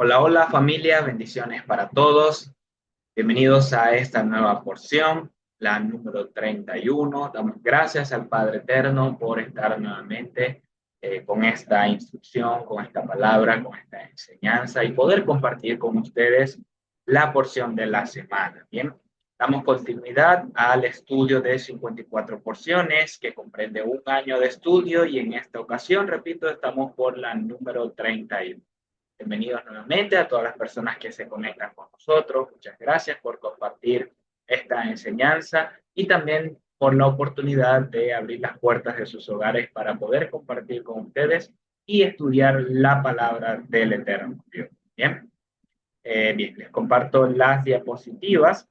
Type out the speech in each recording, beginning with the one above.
Hola, hola familia, bendiciones para todos. Bienvenidos a esta nueva porción, la número 31. Damos gracias al Padre Eterno por estar nuevamente con esta instrucción, con esta palabra, con esta enseñanza y poder compartir con ustedes la porción de la semana. Bien, damos continuidad al estudio de 54 porciones que comprende un año de estudio y en esta ocasión, repito, estamos por la número 31. Bienvenidos nuevamente a todas las personas que se conectan con nosotros. Muchas gracias por compartir esta enseñanza y también por la oportunidad de abrir las puertas de sus hogares para poder compartir con ustedes y estudiar la palabra del Eterno Dios. Bien, bien, les comparto las diapositivas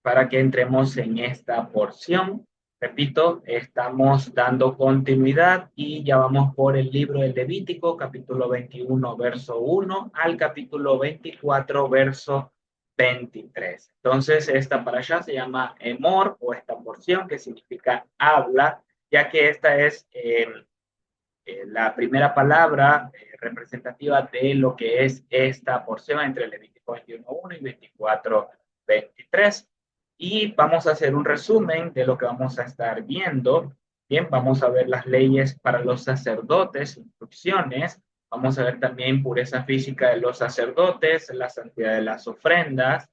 para que entremos en esta porción. Repito, estamos dando continuidad y ya vamos por el libro del Levítico, capítulo 21, verso 1 al capítulo 24, verso 23. Entonces, esta para allá se llama Emor o esta porción que significa habla, ya que esta es la primera palabra representativa de lo que es esta porción entre Levítico 21.1 y 24.23. Y vamos a hacer un resumen de lo que vamos a estar viendo. Bien, vamos a ver las leyes para los sacerdotes, instrucciones. Vamos a ver también pureza física de los sacerdotes, la santidad de las ofrendas,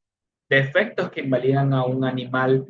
defectos que invalidan a un animal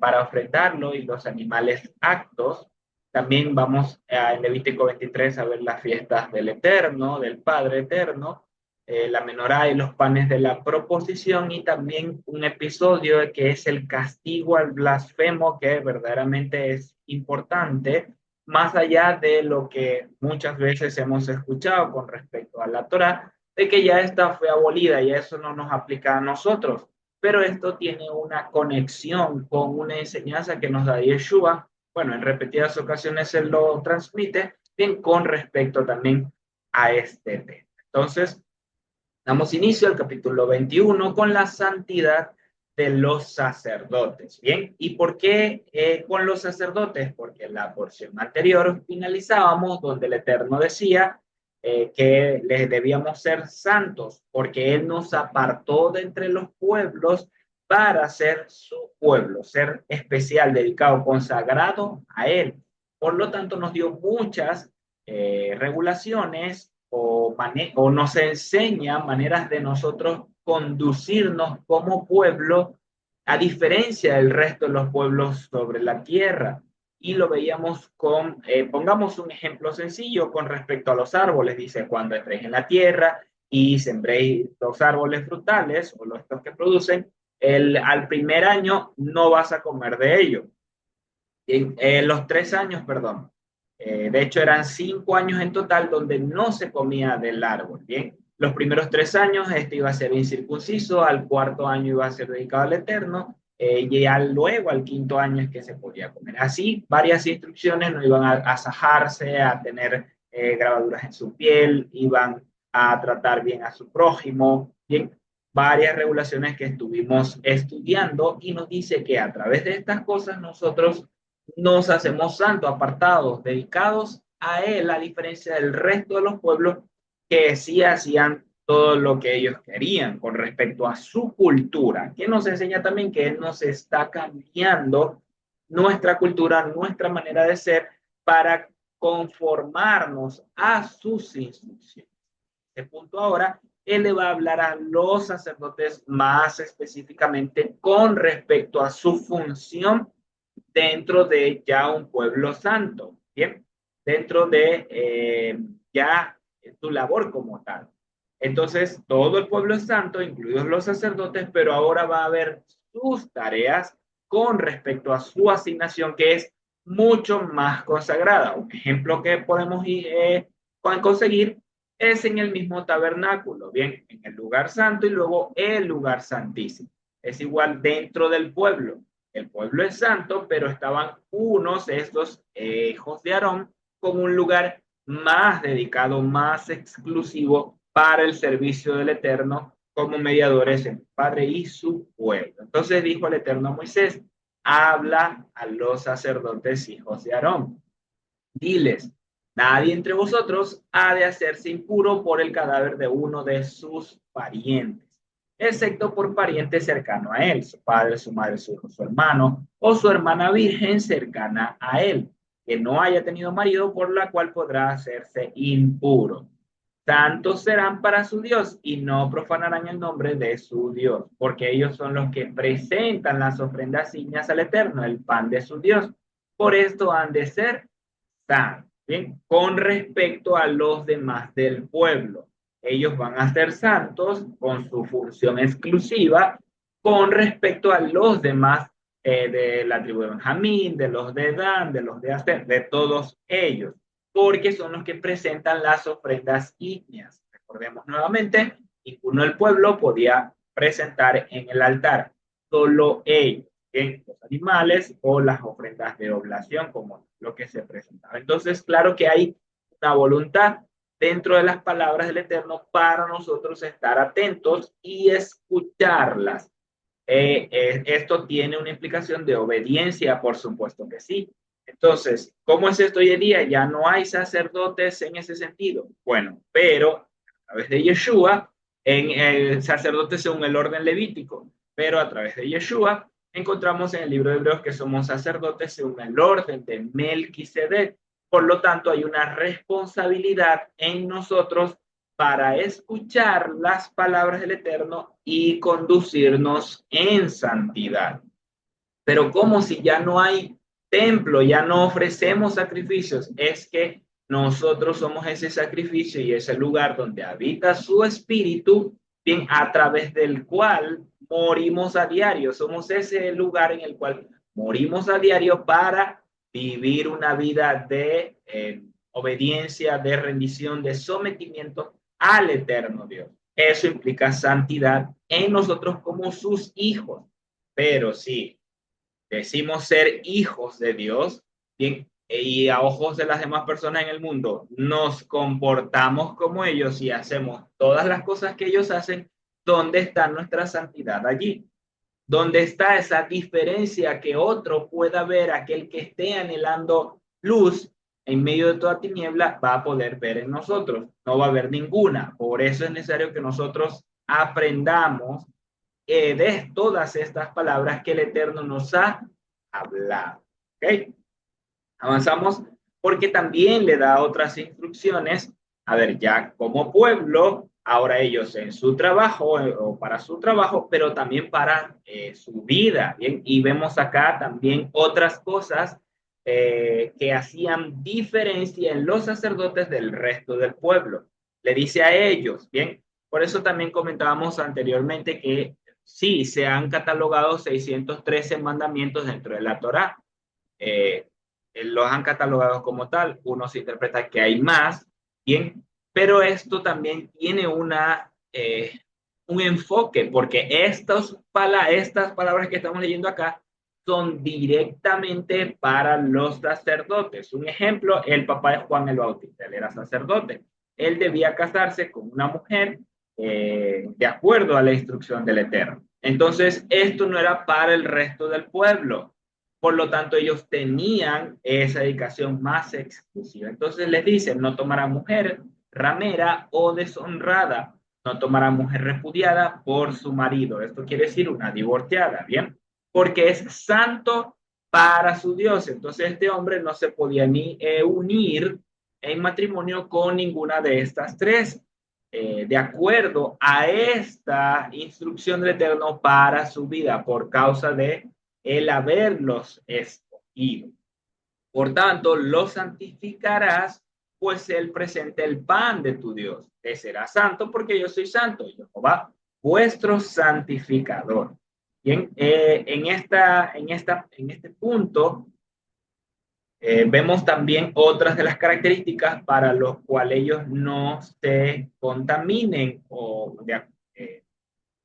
para ofrendarlo y los animales actos. También vamos a Levítico 23 a ver las fiestas del Eterno, del Padre Eterno, la menorá y los panes de la proposición y también un episodio que es el castigo al blasfemo que verdaderamente es importante, más allá de lo que muchas veces hemos escuchado con respecto a la Torá, de que ya esta fue abolida y eso no nos aplica a nosotros, pero esto tiene una conexión con una enseñanza que nos da Yeshua. Bueno, en repetidas ocasiones él lo transmite, bien, con respecto también a este tema. Entonces, damos inicio al capítulo 21 con la santidad de los sacerdotes. Bien, ¿y por qué con los sacerdotes? Porque en la porción anterior finalizábamos donde el Eterno decía que les debíamos ser santos, porque Él nos apartó de entre los pueblos para ser su pueblo, ser especial, dedicado, consagrado a Él. Por lo tanto, nos dio muchas regulaciones o nos enseña maneras de nosotros conducirnos como pueblo a diferencia del resto de los pueblos sobre la tierra. Y lo veíamos con, pongamos un ejemplo sencillo con respecto a los árboles. Dice, cuando entréis en la tierra y sembréis los árboles frutales o los estos que producen, al primer año no vas a comer de ellos. Los 3 años, perdón. De hecho, eran 5 años en total donde no se comía del árbol. Bien, los primeros 3 años este iba a ser incircunciso, al cuarto año iba a ser dedicado al Eterno, y luego al quinto año es que se podía comer. Así, varias instrucciones no iban a sajarse, a tener grabaduras en su piel, iban a tratar bien a su prójimo. Bien, varias regulaciones que estuvimos estudiando y nos dice que a través de estas cosas nosotros nos hacemos santos, apartados, dedicados a Él, a diferencia del resto de los pueblos que sí hacían todo lo que ellos querían con respecto a su cultura, que nos enseña también que Él nos está cambiando nuestra cultura, nuestra manera de ser para conformarnos a sus instrucciones. Este punto ahora, Él le va a hablar a los sacerdotes más específicamente con respecto a su función dentro de ya un pueblo santo, ¿bien? Dentro de ya tu labor como tal. Entonces, todo el pueblo es santo, incluidos los sacerdotes, pero ahora va a haber sus tareas con respecto a su asignación, que es mucho más consagrada. Un ejemplo que podemos conseguir es en el mismo tabernáculo, bien, en el lugar santo y luego el lugar santísimo. Es igual dentro del pueblo. El pueblo es santo, pero estaban unos de estos hijos de Aarón con un lugar más dedicado, más exclusivo para el servicio del Eterno como mediadores entre el Padre y su pueblo. Entonces dijo el Eterno a Moisés, habla a los sacerdotes hijos de Aarón. Diles, Nadie entre vosotros ha de hacerse impuro por el cadáver de uno de sus parientes, excepto por pariente cercano a él, su padre, su madre, su hijo, su hermano o su hermana virgen cercana a él, que no haya tenido marido, por la cual podrá hacerse impuro. Santos serán para su Dios y no profanarán el nombre de su Dios, porque ellos son los que presentan las ofrendas ígneas al Eterno, el pan de su Dios. Por esto han de ser santos. Bien, con respecto a los demás del pueblo, ellos van a ser santos con su función exclusiva con respecto a los demás de la tribu de Benjamín, de los de Dan, de los de Aser, de todos ellos, porque son los que presentan las ofrendas ígneas. Recordemos nuevamente, ninguno del pueblo podía presentar en el altar, solo ellos, ¿bien? Los animales o las ofrendas de oblación, como lo que se presentaba. Entonces, claro que hay una voluntad dentro de las palabras del Eterno para nosotros estar atentos y escucharlas. Esto tiene una implicación de obediencia, por supuesto que sí. Entonces, ¿cómo es esto hoy en día? Ya no hay sacerdotes en ese sentido. Bueno, pero a través de Yeshua, en el sacerdote según el orden levítico, pero a través de Yeshua encontramos en el libro de Hebreos que somos sacerdotes según el orden de Melquisedec. Por lo tanto, hay una responsabilidad en nosotros para escuchar las palabras del Eterno y conducirnos en santidad. Pero como si ya no hay templo, ya no ofrecemos sacrificios, es que nosotros somos ese sacrificio y ese lugar donde habita su espíritu, bien, a través del cual morimos a diario. Somos ese lugar en el cual morimos a diario para vivir una vida de obediencia, de rendición, de sometimiento al eterno Dios. Eso implica santidad en nosotros como sus hijos. Pero sí, decimos ser hijos de Dios, bien, y a ojos de las demás personas en el mundo nos comportamos como ellos y hacemos todas las cosas que ellos hacen, ¿dónde está nuestra santidad allí? ¿Dónde está esa diferencia que otro pueda ver, aquel que esté anhelando luz en medio de toda tiniebla, va a poder ver en nosotros? No va a haber ninguna. Por eso es necesario que nosotros aprendamos de todas estas palabras que el Eterno nos ha hablado. ¿Ok? Avanzamos porque también le da otras instrucciones. A ver, ya como pueblo, ahora ellos en su trabajo o para su trabajo, pero también para su vida. Bien, y vemos acá también otras cosas que hacían diferencia en los sacerdotes del resto del pueblo. Le dice a ellos, bien, por eso también comentábamos anteriormente que sí, se han catalogado 613 mandamientos dentro de la Torá. Eh, los han catalogado como tal. Uno se interpreta que hay más, bien, pero esto también tiene un enfoque, porque estas palabras que estamos leyendo acá son directamente para los sacerdotes. Un ejemplo, el papá de Juan el Bautista, él era sacerdote. Él debía casarse con una mujer de acuerdo a la instrucción del Eterno. Entonces, esto no era para el resto del pueblo. Por lo tanto, ellos tenían esa dedicación más exclusiva. Entonces les dicen, no tomará mujer ramera o deshonrada, no tomará mujer repudiada por su marido. Esto quiere decir una divorciada, ¿bien? Porque es santo para su Dios. Entonces este hombre no se podía ni unir en matrimonio con ninguna de estas tres, de acuerdo a esta instrucción del Eterno para su vida, por causa de el haberlos escogido. Por tanto, los santificarás, pues él presenta el pan de tu Dios. Te será santo porque yo soy santo, Jehová, vuestro santificador. Bien, en este punto vemos también otras de las características para los cuales ellos no se contaminen o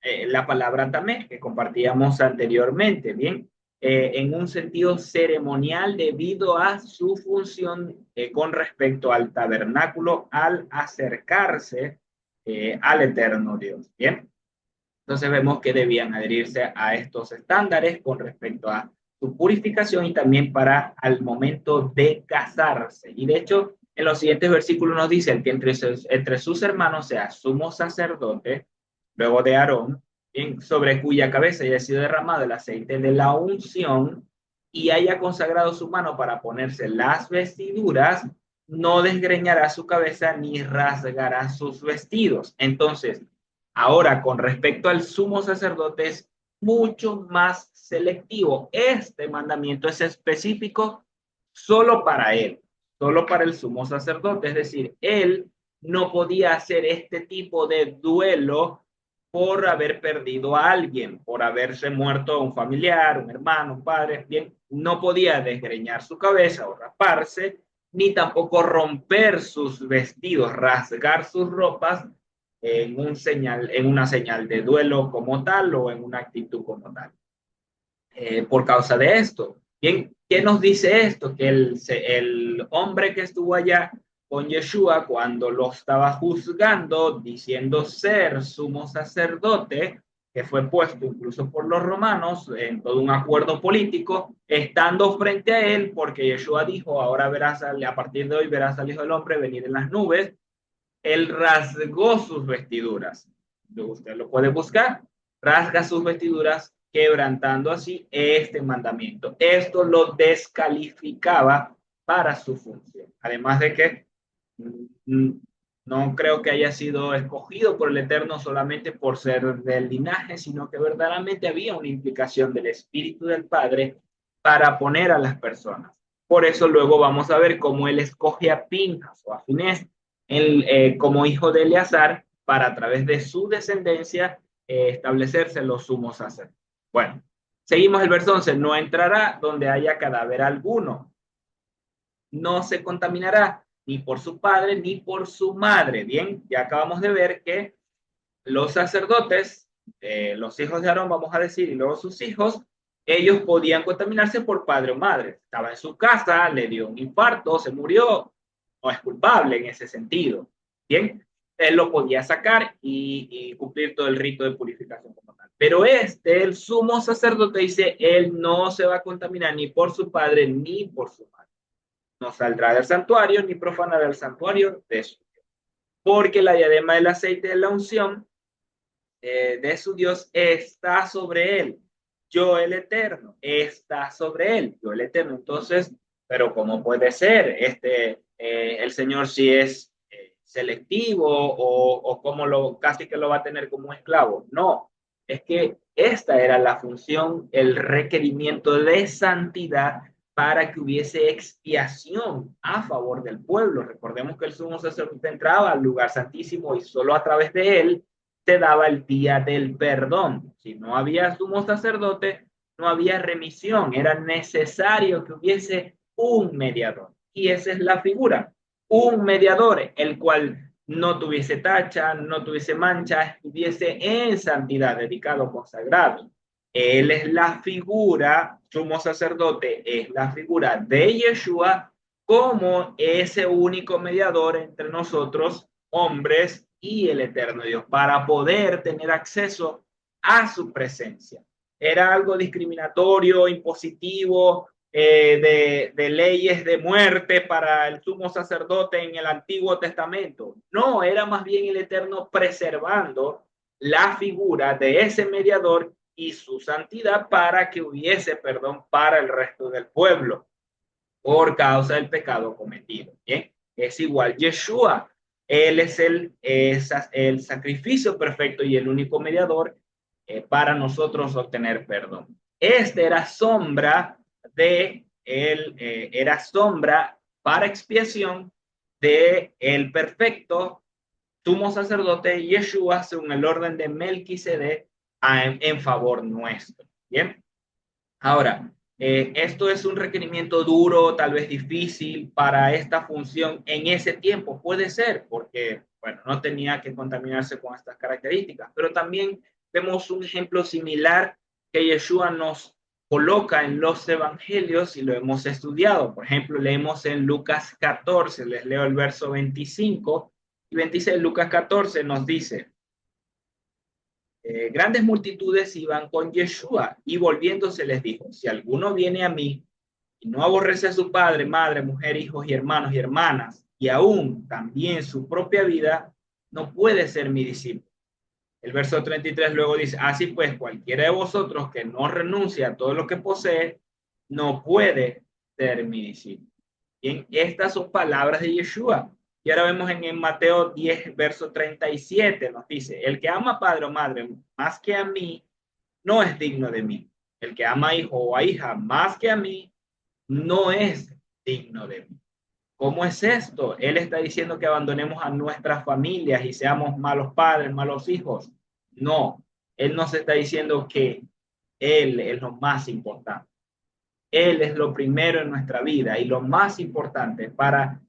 la palabra tamé que compartíamos anteriormente, ¿bien? En un sentido ceremonial debido a su función con respecto al tabernáculo al acercarse al eterno Dios, ¿bien? Entonces vemos que debían adherirse a estos estándares con respecto a su purificación y también para al momento de casarse. Y de hecho, En los siguientes versículos nos dice, el que entre sus hermanos sea sumo sacerdote, luego de Aarón, sobre cuya cabeza haya sido derramado el aceite de la unción y haya consagrado su mano para ponerse las vestiduras, no desgreñará su cabeza ni rasgará sus vestidos. Entonces, ahora con respecto al sumo sacerdote es mucho más selectivo. Este mandamiento es específico solo para él, solo para el sumo sacerdote. Es decir, él no podía hacer este tipo de duelo por haber perdido a alguien, por haberse muerto un familiar, un hermano, un padre, bien, no podía desgreñar su cabeza o raparse, ni tampoco romper sus vestidos, rasgar sus ropas en una señal de duelo como tal o en una actitud como tal. Por causa de esto. Bien, ¿qué nos dice esto? Que el hombre que estuvo allá con Yeshua cuando lo estaba juzgando, diciendo ser sumo sacerdote, que fue puesto incluso por los romanos en todo un acuerdo político, estando frente a él, porque Yeshua dijo, ahora verás, a partir de hoy verás al Hijo del Hombre venir en las nubes, él rasgó sus vestiduras. Usted lo puede buscar. Rasga sus vestiduras, quebrantando así este mandamiento. Esto lo descalificaba para su función. Además de que no creo que haya sido escogido por el Eterno solamente por ser del linaje, sino que verdaderamente había una implicación del Espíritu del Padre para poner a las personas. Por eso luego vamos a ver cómo él escoge a Pinjas o a Finés como hijo de Eleazar para a través de su descendencia establecerse los sumos sacerdotes. Bueno, seguimos el verso 11. No entrará donde haya cadáver alguno. No se contaminará ni por su padre ni por su madre. Bien, ya acabamos de ver que los sacerdotes, los hijos de Aarón, vamos a decir, y luego sus hijos, ellos podían contaminarse por padre o madre. Estaba en su casa, le dio un infarto, se murió, no es culpable en ese sentido. Bien, él lo podía sacar y cumplir todo el rito de purificación como tal. Pero el sumo sacerdote, dice, él no se va a contaminar ni por su padre ni por su madre. No saldrá del santuario ni profanará el santuario de su Dios. Porque la diadema del aceite de la unción de su Dios está sobre él. Yo el Eterno está sobre él. Yo el Eterno. Entonces, pero ¿cómo puede ser? El Señor si es selectivo o como casi que lo va a tener como un esclavo. No, es que esta era la función, el requerimiento de santidad para que hubiese expiación a favor del pueblo. Recordemos que el sumo sacerdote entraba al lugar santísimo y solo a través de él se daba el día del perdón. Si no había sumo sacerdote, no había remisión. Era necesario que hubiese un mediador. Y esa es la figura, un mediador, el cual no tuviese tacha, no tuviese mancha, estuviese en santidad, dedicado, consagrado. Él es la figura, sumo sacerdote, es la figura de Yeshua como ese único mediador entre nosotros, hombres, y el eterno Dios, para poder tener acceso a su presencia. Era algo discriminatorio, impositivo, de leyes de muerte para el sumo sacerdote en el Antiguo Testamento. No, era más bien el Eterno preservando la figura de ese mediador y su santidad para que hubiese perdón para el resto del pueblo por causa del pecado cometido. ¿Bien? Es igual Yeshua. Él es el sacrificio perfecto y el único mediador para nosotros obtener perdón. Este era sombra de él, era sombra para expiación de el perfecto sumo sacerdote Yeshua según el orden de Melquisedec en favor nuestro. Bien. Ahora, esto es un requerimiento duro, tal vez difícil para esta función en ese tiempo. Puede ser, porque, bueno, no tenía que contaminarse con estas características, pero también vemos un ejemplo similar que Yeshua nos coloca en los evangelios y lo hemos estudiado. Por ejemplo, leemos en Lucas 14, les leo el verso 25 y 26. Lucas 14 nos dice, grandes multitudes iban con Yeshua y volviéndose les dijo, si alguno viene a mí y no aborrece a su padre, madre, mujer, hijos y hermanos y hermanas y aún también su propia vida, no puede ser mi discípulo. El verso 33 luego dice, así pues, cualquiera de vosotros que no renuncie a todo lo que posee, no puede ser mi discípulo. Bien, estas son palabras de Yeshua. Y ahora vemos en Mateo 10, verso 37, nos dice, el que ama a padre o madre más que a mí, no es digno de mí. El que ama a hijo o a hija más que a mí, no es digno de mí. ¿Cómo es esto? Él está diciendo que abandonemos a nuestras familias y seamos malos padres, malos hijos. No, él nos está diciendo que él es lo más importante. Él es lo primero en nuestra vida y lo más importante para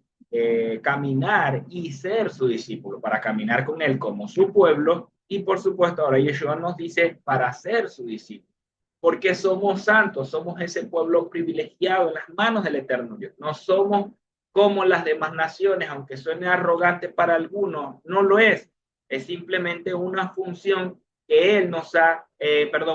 caminar y ser su discípulo, para caminar con él como su pueblo y por supuesto ahora Yeshua nos dice para ser su discípulo, porque somos santos, somos ese pueblo privilegiado en las manos del eterno Dios. No somos como las demás naciones, aunque suene arrogante para algunos, no lo es. Es simplemente una función que Él nos ha,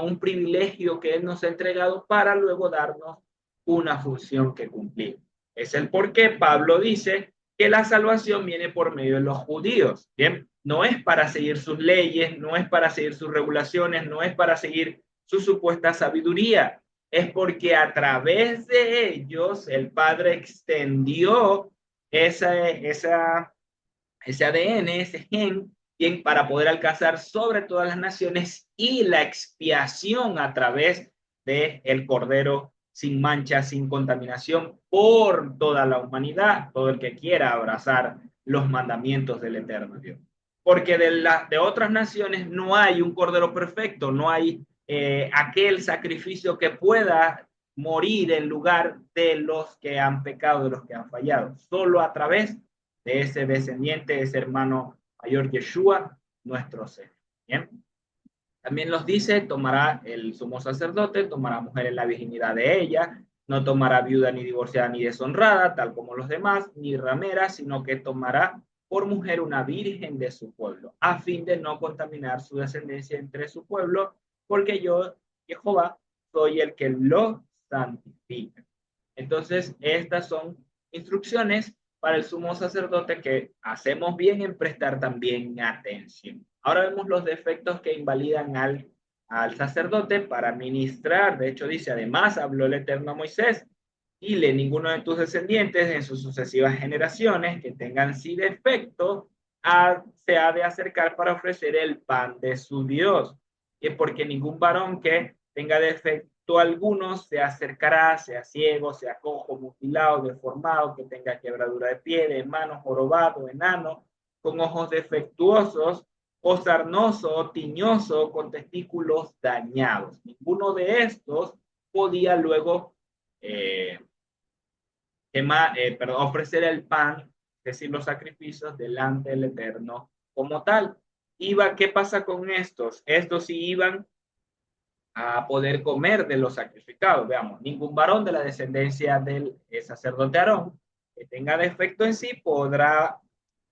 un privilegio que Él nos ha entregado para luego darnos una función que cumplir. Es el por qué Pablo dice que la salvación viene por medio de los judíos. Bien, no es para seguir sus leyes, no es para seguir sus regulaciones, no es para seguir su supuesta sabiduría. Es porque a través de ellos el Padre extendió ese ADN, ese gen, bien, para poder alcanzar sobre todas las naciones y la expiación a través de el Cordero sin mancha, sin contaminación por toda la humanidad, todo el que quiera abrazar los mandamientos del eterno Dios. Porque de otras naciones no hay un Cordero perfecto, no hay aquel sacrificio que pueda morir en lugar de los que han pecado, de los que han fallado. Solo a través de ese descendiente, de ese hermano mayor Yeshua, nuestro Señor. Bien. También nos dice, tomará el sumo sacerdote, tomará mujer en la virginidad de ella, no tomará viuda ni divorciada ni deshonrada, tal como los demás, ni ramera, sino que tomará por mujer una virgen de su pueblo, a fin de no contaminar su descendencia entre su pueblo, porque yo, Jehová, soy el que lo santifica. Entonces, estas son instrucciones para el sumo sacerdote que hacemos bien en prestar también atención. Ahora vemos los defectos que invalidan al sacerdote para ministrar. De hecho, dice, además habló el Eterno a Moisés, dile, ninguno de tus descendientes en sus sucesivas generaciones que tengan sí defecto se ha de acercar para ofrecer el pan de su Dios. Y porque ningún varón que tenga defecto alguno se acercará, sea ciego, sea cojo, mutilado, deformado, que tenga quebradura de pie, de manos, jorobado, enano, con ojos defectuosos, o sarnoso, o tiñoso, con testículos dañados. Ninguno de estos podía luego ofrecer el pan, es decir, los sacrificios delante del Eterno como tal. ¿Qué pasa con estos? Estos sí iban a poder comer de los sacrificados. Veamos, ningún varón de la descendencia del sacerdote Aarón que tenga defecto en sí podrá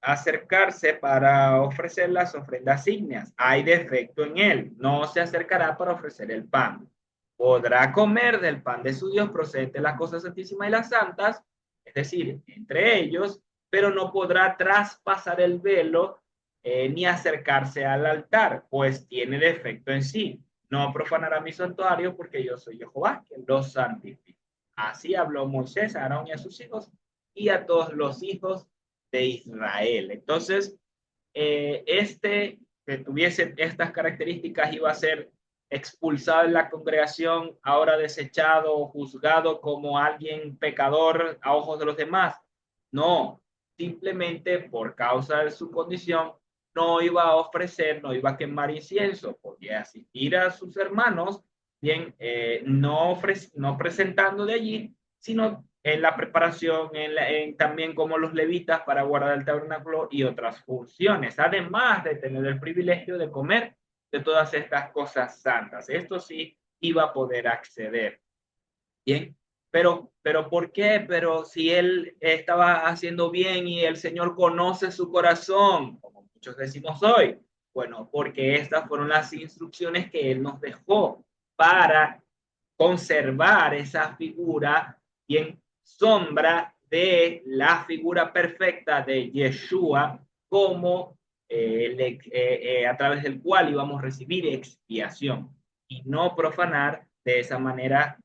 acercarse para ofrecer las ofrendas ígneas. Hay defecto en él, no se acercará para ofrecer el pan. Podrá comer del pan de su Dios procedente de las cosas santísimas y las santas, es decir, entre ellos, pero no podrá traspasar el velo ni acercarse al altar, pues tiene defecto en sí. No profanará mi santuario porque yo soy Jehová, que los santifica. Así habló Moisés a Aarón y a sus hijos y a todos los hijos de Israel. Entonces, que tuviese estas características iba a ser expulsado en la congregación, ahora desechado o juzgado como alguien pecador a ojos de los demás. No, simplemente por causa de su condición no iba a ofrecer, no iba a quemar incienso, podía asistir a sus hermanos, bien, no presentando de allí, sino en la preparación, también como los levitas para guardar el tabernáculo y otras funciones, además de tener el privilegio de comer de todas estas cosas santas. Esto sí iba a poder acceder. Bien, pero ¿por qué? Pero si él estaba haciendo bien y el Señor conoce su corazón, como muchos decimos hoy, bueno, porque estas fueron las instrucciones que él nos dejó para conservar esa figura bien sombra de la figura perfecta de Yeshua como a través del cual íbamos a recibir expiación y no profanar de esa manera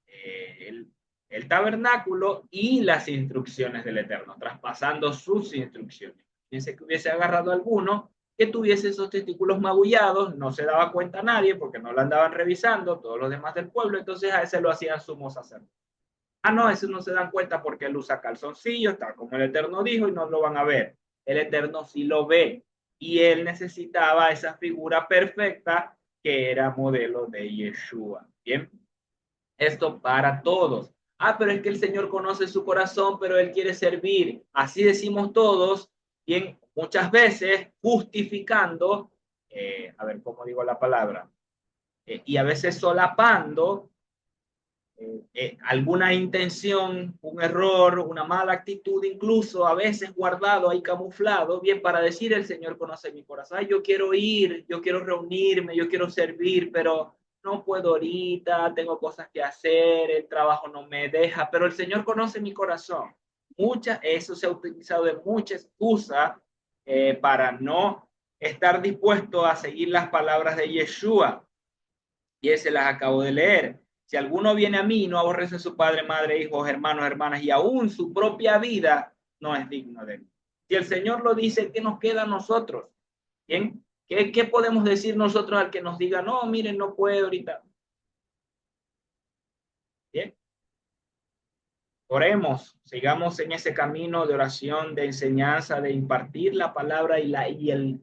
el tabernáculo y las instrucciones del Eterno, traspasando sus instrucciones. Fíjense que hubiese agarrado alguno que tuviese esos testículos magullados, no se daba cuenta a nadie porque no lo andaban revisando todos los demás del pueblo, entonces a ese lo hacían sumo sacerdote. Ah, no, eso no se dan cuenta porque él usa calzoncillos, tal como el Eterno dijo, y no lo van a ver. El Eterno sí lo ve. Y él necesitaba esa figura perfecta que era modelo de Yeshua. Bien, esto para todos. Ah, pero es que el Señor conoce su corazón, pero Él quiere servir. Así decimos todos, bien, muchas veces justificando, a ver cómo digo la palabra, y a veces solapando alguna intención, un error, una mala actitud, incluso a veces guardado ahí camuflado, bien para decir el Señor conoce mi corazón. Ay, yo quiero ir, yo quiero reunirme, yo quiero servir, pero no puedo ahorita, tengo cosas que hacer, el trabajo no me deja, pero el Señor conoce mi corazón. Eso se ha utilizado de mucha excusa para no estar dispuesto a seguir las palabras de Yeshua. Y ese las acabo de leer. Si alguno viene a mí y no aborrece a su padre, madre, hijos, hermanos, hermanas y aún su propia vida, no es digno de mí. Si el Señor lo dice, ¿qué nos queda a nosotros? ¿Bien? ¿Qué podemos decir nosotros al que nos diga, no, miren, no puedo ahorita? Bien, oremos, sigamos en ese camino de oración, de enseñanza, de impartir la palabra el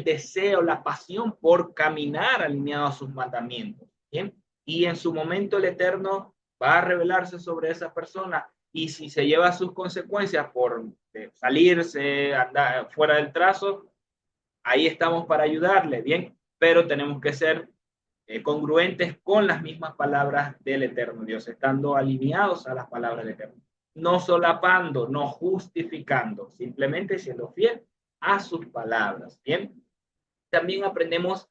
deseo, la pasión por caminar alineado a sus mandamientos. ¿Bien? Y en su momento el Eterno va a revelarse sobre esa persona y si se lleva sus consecuencias por salirse, andar fuera del trazo, ahí estamos para ayudarle, ¿bien? Pero tenemos que ser congruentes con las mismas palabras del Eterno Dios, estando alineados a las palabras del Eterno, no solapando, no justificando, simplemente siendo fiel a sus palabras, ¿bien? También aprendemos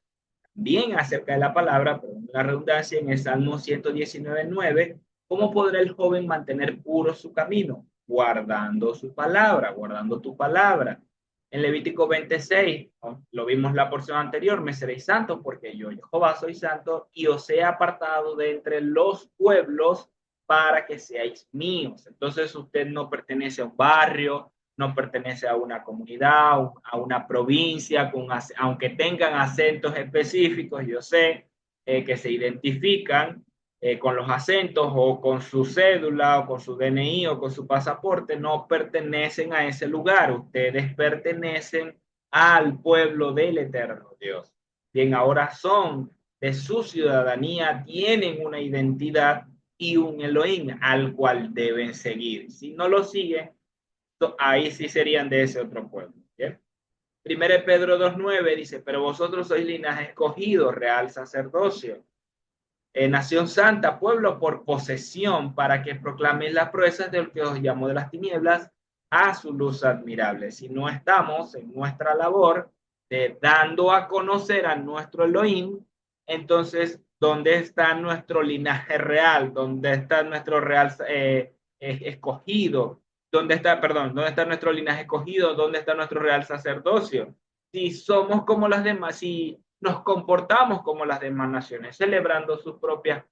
bien acerca de la palabra, pero la redundancia en el Salmo 119:9, ¿cómo podrá el joven mantener puro su camino? Guardando su palabra, guardando tu palabra. En Levítico 26, ¿no? Lo vimos la porción anterior, me seréis santos porque yo, Jehová, soy santo y os he apartado de entre los pueblos para que seáis míos. Entonces usted no pertenece a un barrio, no pertenece a una comunidad, a una provincia, aunque tengan acentos específicos, yo sé que se identifican con los acentos o con su cédula o con su DNI o con su pasaporte, no pertenecen a ese lugar, ustedes pertenecen al pueblo del eterno Dios. Bien, ahora son de su ciudadanía, tienen una identidad y un Elohim al cual deben seguir. Si no lo siguen, ahí sí serían de ese otro pueblo. ¿Bien? Primero Pedro 2:9 dice, pero vosotros sois linaje escogido, real sacerdocio, nación santa, pueblo por posesión, para que proclaméis las proezas del que os llamó de las tinieblas a su luz admirable. Si no estamos en nuestra labor de dando a conocer a nuestro Elohim, entonces, ¿dónde está nuestro linaje real? ¿Dónde está nuestro real escogido? ¿Dónde está, perdón, dónde está nuestro linaje escogido? ¿Dónde está nuestro real sacerdocio? Si somos como las demás, si nos comportamos como las demás naciones, celebrando sus propias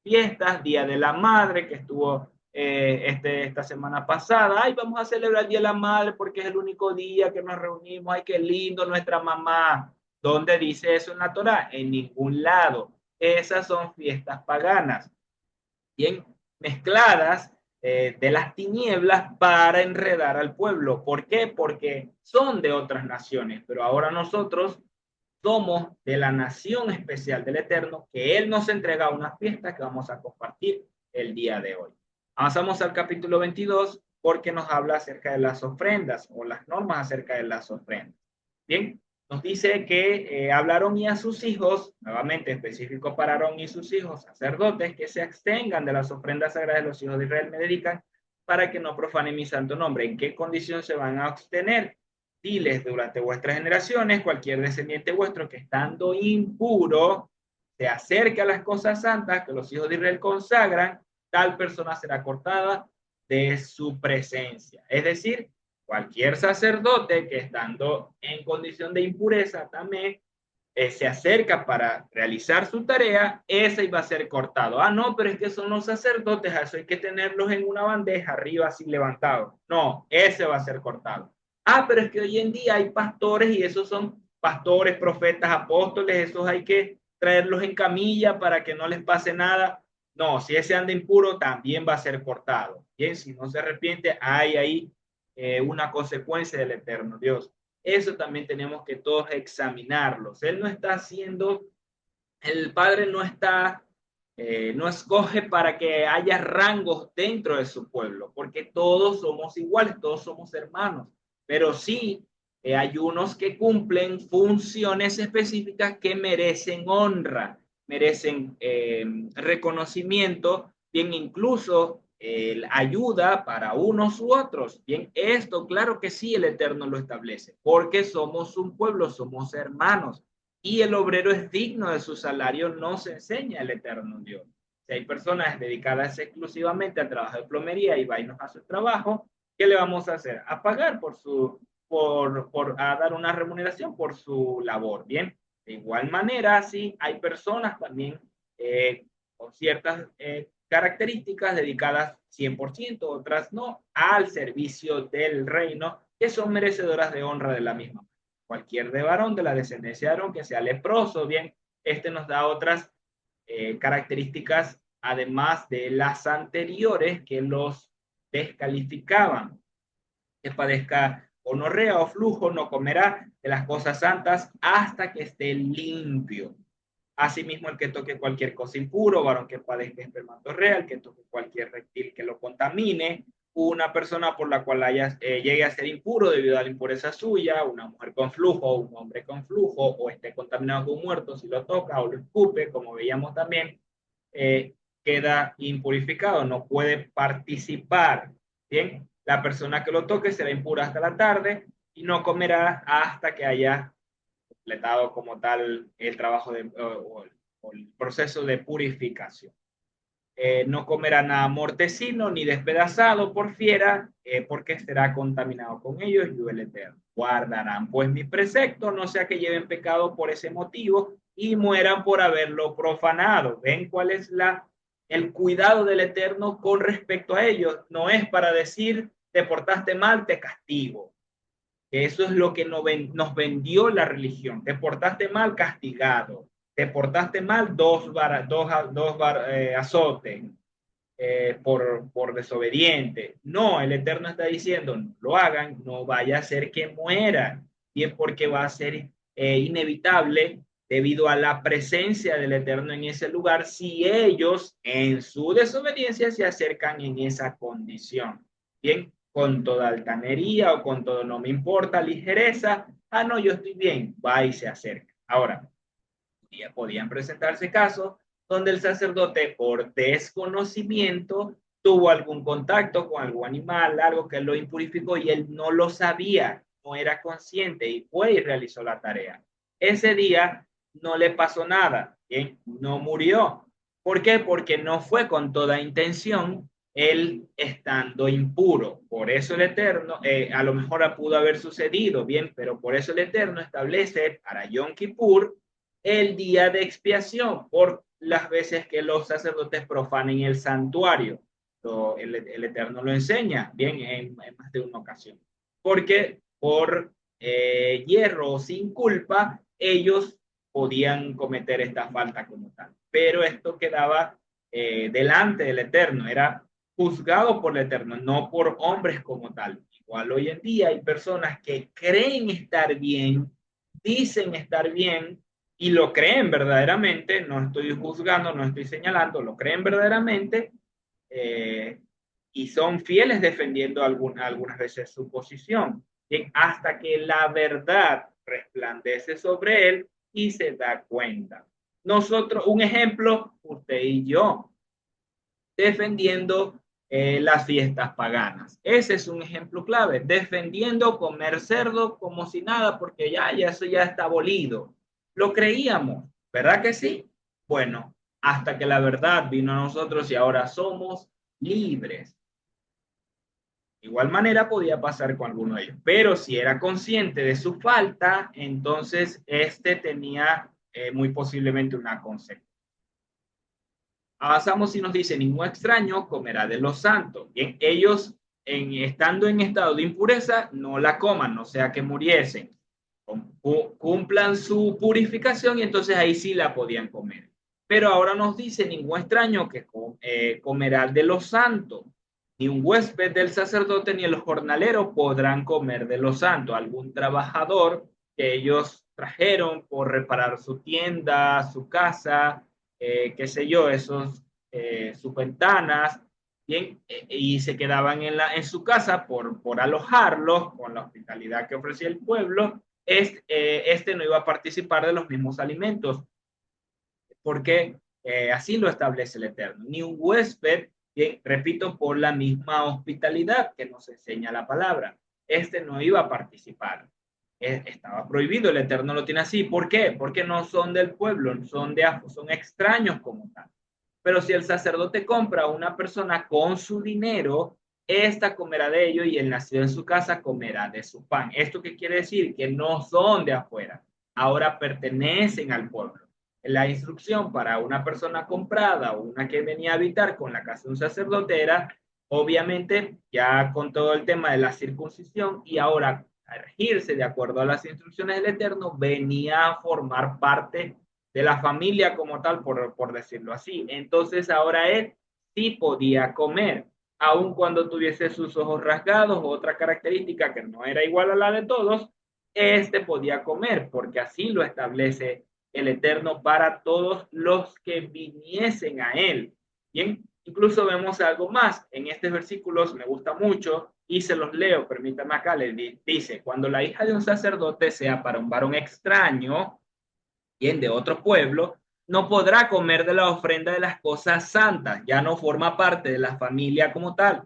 fiestas, Día de la Madre, que estuvo esta semana pasada. Ay, vamos a celebrar el Día de la Madre porque es el único día que nos reunimos. Ay, qué lindo nuestra mamá. ¿Dónde dice eso en la Torá? En ningún lado. Esas son fiestas paganas, bien mezcladas de las tinieblas para enredar al pueblo. ¿Por qué? Porque son de otras naciones, pero ahora nosotros somos de la nación especial del Eterno, que Él nos entrega una fiesta que vamos a compartir el día de hoy. Avanzamos al capítulo 22 porque nos habla acerca de las ofrendas o las normas acerca de las ofrendas. Bien, nos dice que hablaron y a sus hijos, nuevamente específico para Aarón y sus hijos, sacerdotes, que se abstengan de las ofrendas sagradas de los hijos de Israel, me dedican para que no profanen mi santo nombre. ¿En qué condición se van a abstener? Diles durante vuestras generaciones, cualquier descendiente vuestro que estando impuro se acerque a las cosas santas que los hijos de Israel consagran, tal persona será cortada de su presencia. Es decir, cualquier sacerdote que estando en condición de impureza también se acerca para realizar su tarea, ese iba a ser cortado. Ah, no, pero es que son los sacerdotes, a eso hay que tenerlos en una bandeja arriba así levantados. No, ese va a ser cortado. Ah, pero es que hoy en día hay pastores y esos son pastores, profetas, apóstoles, esos hay que traerlos en camilla para que no les pase nada. No, si ese anda impuro, también va a ser cortado. Bien, si no se arrepiente, hay ahí una consecuencia del eterno Dios. Eso también tenemos que todos examinarlos. Él no está haciendo, el Padre no está, no escoge para que haya rangos dentro de su pueblo, porque todos somos iguales, todos somos hermanos, pero sí hay unos que cumplen funciones específicas que merecen honra, merecen reconocimiento, bien incluso ayuda para unos u otros. Bien, esto claro que sí, el Eterno lo establece, porque somos un pueblo, somos hermanos y el obrero es digno de su salario, nos enseña el eterno Dios. Si hay personas dedicadas exclusivamente al trabajo de plomería y va y nos hace el trabajo, ¿qué le vamos a hacer? A pagar a dar una remuneración por su labor, ¿bien? De igual manera, sí, hay personas también con ciertas características dedicadas 100%, otras no, al servicio del reino, que son merecedoras de honra de la misma. Cualquier de varón de la descendencia de Aarón que sea leproso, bien, este nos da otras características, además de las anteriores que los descalificaban. Que padezca gonorrea o flujo, no comerá de las cosas santas hasta que esté limpio. Asimismo, el que toque cualquier cosa impuro, varón que padezca espermatozoide, el que toque cualquier reptil que lo contamine, una persona por la cual llegue a ser impuro debido a la impureza suya, una mujer con flujo, un hombre con flujo, o esté contaminado con un muerto si lo toca o lo escupe, como veíamos también, queda impurificado, no puede participar. Bien, la persona que lo toque será impura hasta la tarde y no comerá hasta que haya completado como tal el trabajo o el proceso de purificación. No comerá nada mortecino ni despedazado por fiera, porque será contaminado con ellos, yo el Eterno. Guardarán pues mis preceptos, no sea que lleven pecado por ese motivo y mueran por haberlo profanado. ¿Ven cuál es el cuidado del Eterno con respecto a ellos? No es para decir, te portaste mal, te castigo. Eso es lo que nos vendió la religión. Te portaste mal, castigado. Te portaste mal, azotes por desobediente. No, el Eterno está diciendo, no lo hagan, no vaya a ser que mueran. Bien, porque va a ser inevitable debido a la presencia del Eterno en ese lugar si ellos en su desobediencia se acercan en esa condición. Bien, con toda altanería o con todo no me importa, ligereza, ah, no, yo estoy bien, va y se acerca. Ahora, podían presentarse casos donde el sacerdote por desconocimiento tuvo algún contacto con algún animal, algo que lo impurificó y él no lo sabía, no era consciente y fue y realizó la tarea. Ese día no le pasó nada, ¿bien? No murió. ¿Por qué? Porque no fue con toda intención él estando impuro. Por eso el Eterno, a lo mejor pudo haber sucedido, bien, pero por eso el Eterno establece para Yom Kippur el día de expiación por las veces que los sacerdotes profanen el santuario. El Eterno lo enseña bien en más de una ocasión. Porque por hierro sin culpa, ellos podían cometer esta falta como tal. Pero esto quedaba delante del Eterno, era juzgado por el Eterno, no por hombres como tal. Igual hoy en día hay personas que creen estar bien, dicen estar bien, y lo creen verdaderamente, no estoy juzgando, no estoy señalando, lo creen verdaderamente eh, y son fieles defendiendo algunas veces su posición, bien, hasta que la verdad resplandece sobre él y se da cuenta. Nosotros, un ejemplo, usted y yo, defendiendo las fiestas paganas. Ese es un ejemplo clave, defendiendo comer cerdo como si nada, porque ya eso ya está abolido. Lo creíamos, ¿verdad que sí? Bueno, hasta que la verdad vino a nosotros y ahora somos libres. igual manera podía pasar con alguno de ellos, pero si era consciente de su falta, entonces este tenía muy posiblemente una consecuencia. Avanzamos y nos dice, ningún extraño comerá de los santos. Bien, ellos estando en estado de impureza, no la coman, no sea que muriesen. Cumplan su purificación y entonces ahí sí la podían comer. Pero ahora nos dice, ningún extraño que comerá de los santos. Ni un huésped del sacerdote ni el jornalero podrán comer de los santos. Algún trabajador que ellos trajeron por reparar su tienda, su casa, qué sé yo, sus ventanas, bien, y se quedaban en su casa por alojarlos con la hospitalidad que ofrecía el pueblo, este no iba a participar de los mismos alimentos, porque así lo establece el Eterno. Ni un huésped, bien, repito, por la misma hospitalidad que nos enseña la palabra, este no iba a participar. Estaba prohibido, el Eterno lo tiene así. ¿Por qué? Porque no son del pueblo, son extraños como tal. Pero si el sacerdote compra a una persona con su dinero, esta comerá de ello y el nacido en su casa comerá de su pan. ¿Esto qué quiere decir? Que no son de afuera, ahora pertenecen al pueblo. La instrucción para una persona comprada o una que venía a habitar con la casa de un sacerdote era, obviamente, ya con todo el tema de la circuncisión y ahora a regirse de acuerdo a las instrucciones del Eterno, venía a formar parte de la familia como tal, por decirlo así. Entonces ahora él sí podía comer, aun cuando tuviese sus ojos rasgados o otra característica que no era igual a la de todos, este podía comer, porque así lo establece el Eterno para todos los que viniesen a él. Bien, incluso vemos algo más. En estos versículos me gusta mucho y se los leo, permítame acá, le dice, cuando la hija de un sacerdote sea para un varón extraño, bien, de otro pueblo, no podrá comer de la ofrenda de las cosas santas, ya no forma parte de la familia como tal.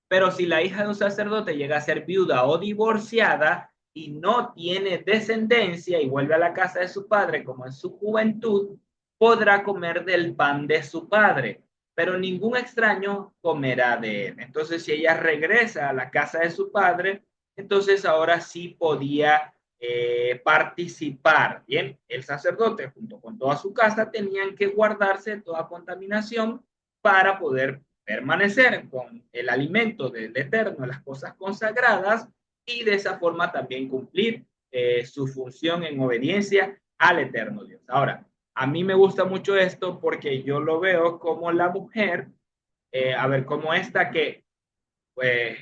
Pero si la hija de un sacerdote llega a ser viuda o divorciada y no tiene descendencia y vuelve a la casa de su padre como en su juventud, podrá comer del pan de su padre, pero ningún extraño comerá de él. Entonces, si ella regresa a la casa de su padre, entonces ahora sí podía participar. Bien, el sacerdote junto con toda su casa tenían que guardarse toda contaminación para poder permanecer con el alimento del Eterno, las cosas consagradas, y de esa forma también cumplir su función en obediencia al Eterno Dios. Ahora, a mí me gusta mucho esto porque yo lo veo como la mujer, a ver, como esta que pues,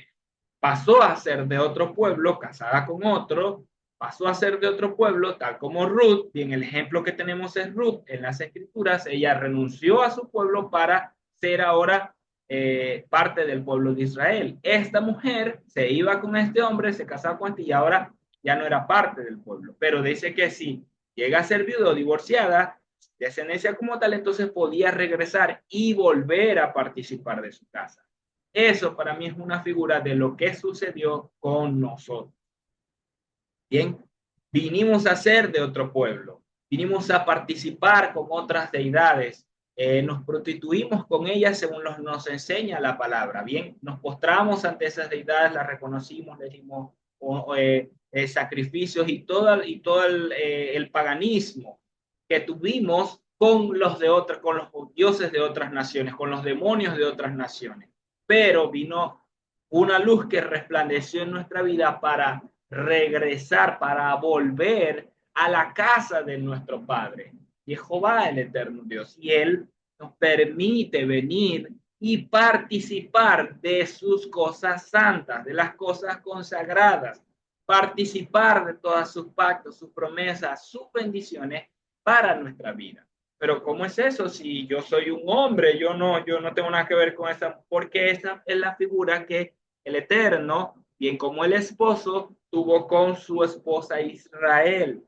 pasó a ser de otro pueblo, casada con otro, pasó a ser de otro pueblo, tal como Ruth, y en el ejemplo que tenemos es Ruth en las escrituras, ella renunció a su pueblo para ser ahora parte del pueblo de Israel. Esta mujer se iba con este hombre, se casaba con este y ahora ya no era parte del pueblo, pero dice que si llega a ser viuda o divorciada, descendencia como tal, entonces podía regresar y volver a participar de su casa. Eso para mí es una figura de lo que sucedió con nosotros. Bien, vinimos a ser de otro pueblo, vinimos a participar con otras deidades, nos prostituimos con ellas según nos enseña la palabra. Bien, nos postramos ante esas deidades, las reconocimos, le dimos sacrificios y todo el paganismo que tuvimos con los de otras, con los dioses de otras naciones, con los demonios de otras naciones. Pero vino una luz que resplandeció en nuestra vida para regresar, para volver a la casa de nuestro Padre, Jehová el eterno Dios. Y Él nos permite venir y participar de sus cosas santas, de las cosas consagradas, participar de todos sus pactos, sus promesas, sus bendiciones para nuestra vida. Pero ¿cómo es eso? Si yo soy un hombre, yo no tengo nada que ver con esa, porque esa es la figura que el Eterno, bien como el esposo, tuvo con su esposa Israel.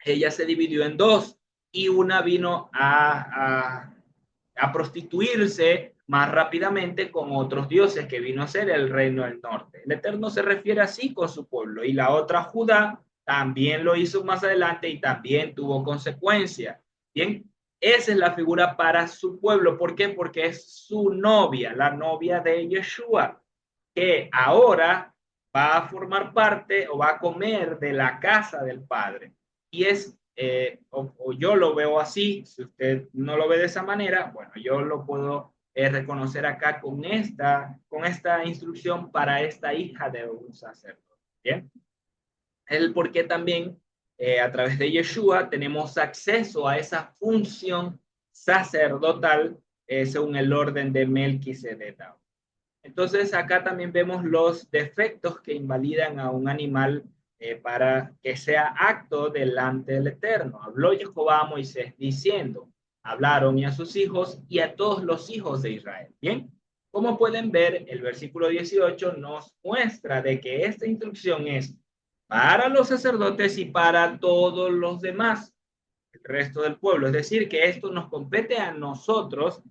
Ella se dividió en dos y una vino a prostituirse más rápidamente con otros dioses que vino a ser el reino del norte. El Eterno se refiere así con su pueblo y la otra Judá también lo hizo más adelante y también tuvo consecuencias. Bien, esa es la figura para su pueblo. ¿Por qué? Porque es su novia, la novia de Yeshua. que ahora va a formar parte o va a comer de la casa del Padre. Y es, o yo lo veo así, si usted no lo ve de esa manera, bueno, yo lo puedo reconocer acá con esta instrucción para esta hija de un sacerdote. ¿Bien? El por qué también a través de Yeshua tenemos acceso a esa función sacerdotal según el orden de Melquisedec. Entonces acá también vemos los defectos que invalidan a un animal para que sea acto delante del Eterno. Habló Jehová a Moisés diciendo, hablaron y a sus hijos y a todos los hijos de Israel. Bien, como pueden ver, el versículo 18 nos muestra de que esta instrucción es para los sacerdotes y para todos los demás, el resto del pueblo. Es decir, que esto nos compete a nosotros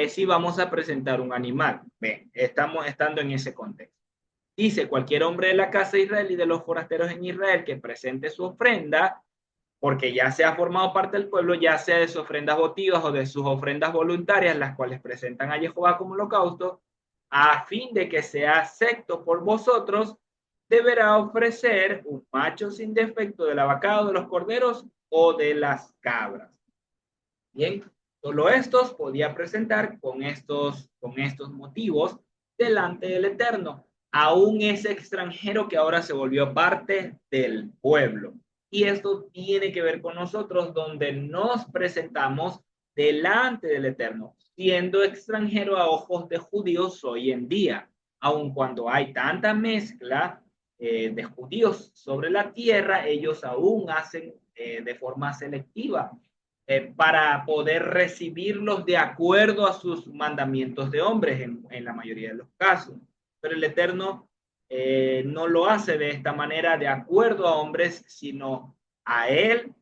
si vamos a presentar un animal. Bien, estamos estando en ese contexto. Dice, cualquier hombre de la casa de Israel y de los forasteros en Israel que presente su ofrenda, porque ya se ha formado parte del pueblo, ya sea de sus ofrendas votivas o de sus ofrendas voluntarias, las cuales presentan a Jehová como holocausto, a fin de que sea acepto por vosotros, deberá ofrecer un macho sin defecto de la vaca o de los corderos o de las cabras. Bien, solo estos podía presentar con estos motivos delante del Eterno, aún ese extranjero que ahora se volvió parte del pueblo. Y esto tiene que ver con nosotros, donde nos presentamos delante del Eterno, siendo extranjero a ojos de judíos hoy en día, aun cuando hay tanta mezcla de judíos sobre la tierra, ellos aún hacen de forma selectiva para poder recibirlos de acuerdo a sus mandamientos de hombres en la mayoría de los casos. Pero el Eterno no lo hace de esta manera de acuerdo a hombres, sino a Él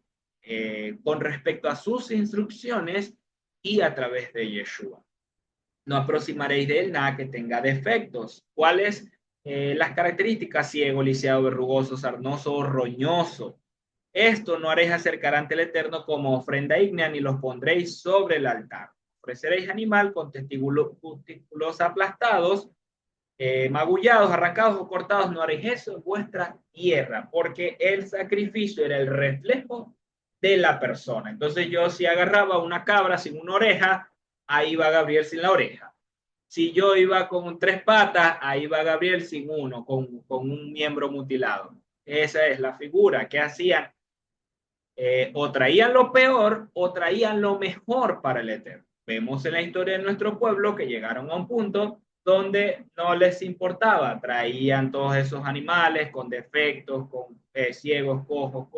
con respecto a sus instrucciones y a través de Yeshua. No aproximaréis de él nada que tenga defectos. ¿Cuáles? Las características: ciego, lisiado, verrugoso, sarnoso o roñoso. Esto no haréis acercar ante el Eterno como ofrenda ígnea, ni los pondréis sobre el altar. Ofreceréis animal con testículos aplastados, magullados, arrancados o cortados. No haréis eso en vuestra tierra, porque el sacrificio era el reflejo de la persona. Entonces yo si agarraba una cabra sin una oreja, ahí va Gabriel sin la oreja. Si yo iba con tres patas, ahí va Gabriel sin uno, con un miembro mutilado. Esa es la figura que hacían. O traían lo peor o traían lo mejor para el Eterno. Vemos en la historia de nuestro pueblo que llegaron a un punto donde no les importaba, traían todos esos animales con defectos, con ciegos, cojos,